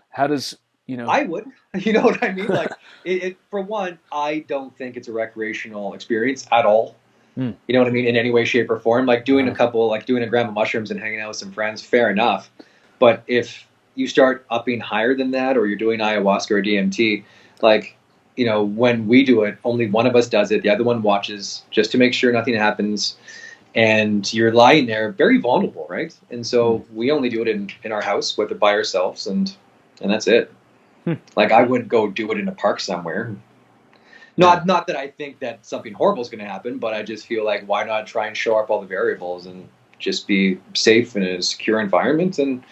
how does, you know? I would. You know what I mean? Like, it for one, I don't think it's a recreational experience at all. You know what I mean? In any way, shape, or form. Like doing a gram of mushrooms and hanging out with some friends, fair enough. But if you start upping higher than that, or you're doing ayahuasca or DMT, like, you know, when we do it, only one of us does it. The other one watches just to make sure nothing happens. And you're lying there very vulnerable, right? And so we only do it in our house, whether by ourselves, and that's it. Like, I wouldn't go do it in a park somewhere. Not that I think that something horrible is going to happen, but I just feel like, why not try and show up all the variables and just be safe in a secure environment and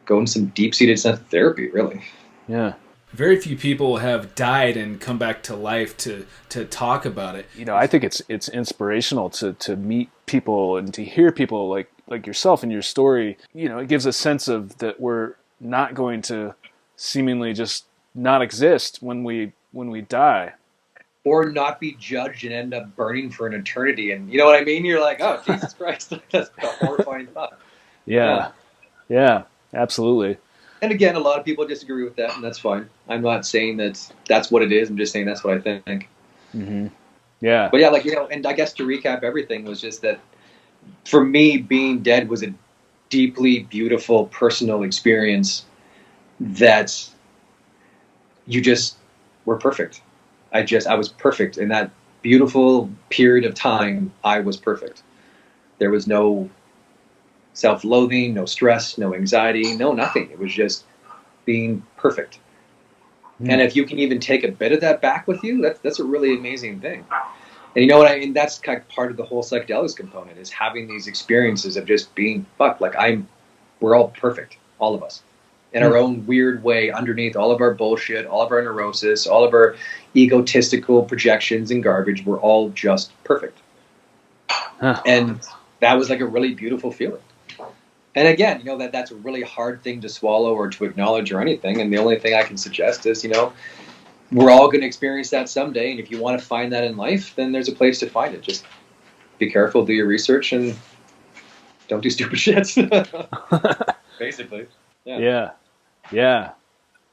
go into some deep-seated sense of therapy, really. Yeah. Very few people have died and come back to life to talk about it. You know, I think it's inspirational to meet people and to hear people like yourself and your story. You know, it gives a sense of that we're not going to seemingly just not exist when we die. Or not be judged and end up burning for an eternity. And you know what I mean? You're like, oh, Jesus Christ, that's a horrifying thought. Yeah, absolutely. And again, a lot of people disagree with that, and that's fine. I'm not saying that's what it is. I'm just saying that's what I think. Mm-hmm. Yeah. But yeah, like, you know, and I guess to recap everything was just that for me, being dead was a deeply beautiful personal experience that you just were perfect. I was perfect in that beautiful period of time. I was perfect. There was no self-loathing, no stress, no anxiety, no nothing. It was just being perfect. And if you can even take a bit of that back with you, that's a really amazing thing. And you know what I mean? That's kind of part of the whole psychedelics component, is having these experiences of just being fucked. Like, we're all perfect, all of us, in our own weird way, underneath all of our bullshit, all of our neurosis, all of our egotistical projections and garbage. We're all just perfect. And that was like a really beautiful feeling. And again, you know, that's a really hard thing to swallow or to acknowledge or anything. And the only thing I can suggest is, you know, we're all going to experience that someday. And if you want to find that in life, then there's a place to find it. Just be careful, do your research, and don't do stupid shit. Basically. Yeah.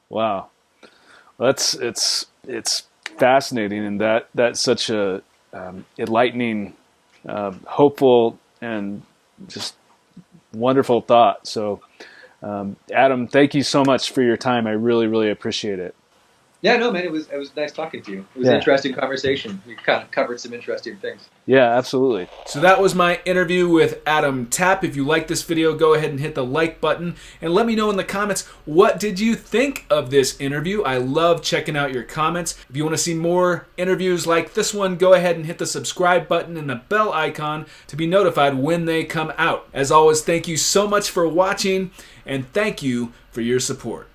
Wow. Well, it's fascinating, and that's such a enlightening, hopeful, and just wonderful thought. So, Adam, thank you so much for your time. I really, really appreciate it. Yeah, no, man, it was nice talking to you. It was an interesting conversation. We kind of covered some interesting things. Yeah, absolutely. So that was my interview with Adam Tapp. If you like this video, go ahead and hit the like button and let me know in the comments, what did you think of this interview? I love checking out your comments. If you want to see more interviews like this one, go ahead and hit the subscribe button and the bell icon to be notified when they come out. As always, thank you so much for watching, and thank you for your support.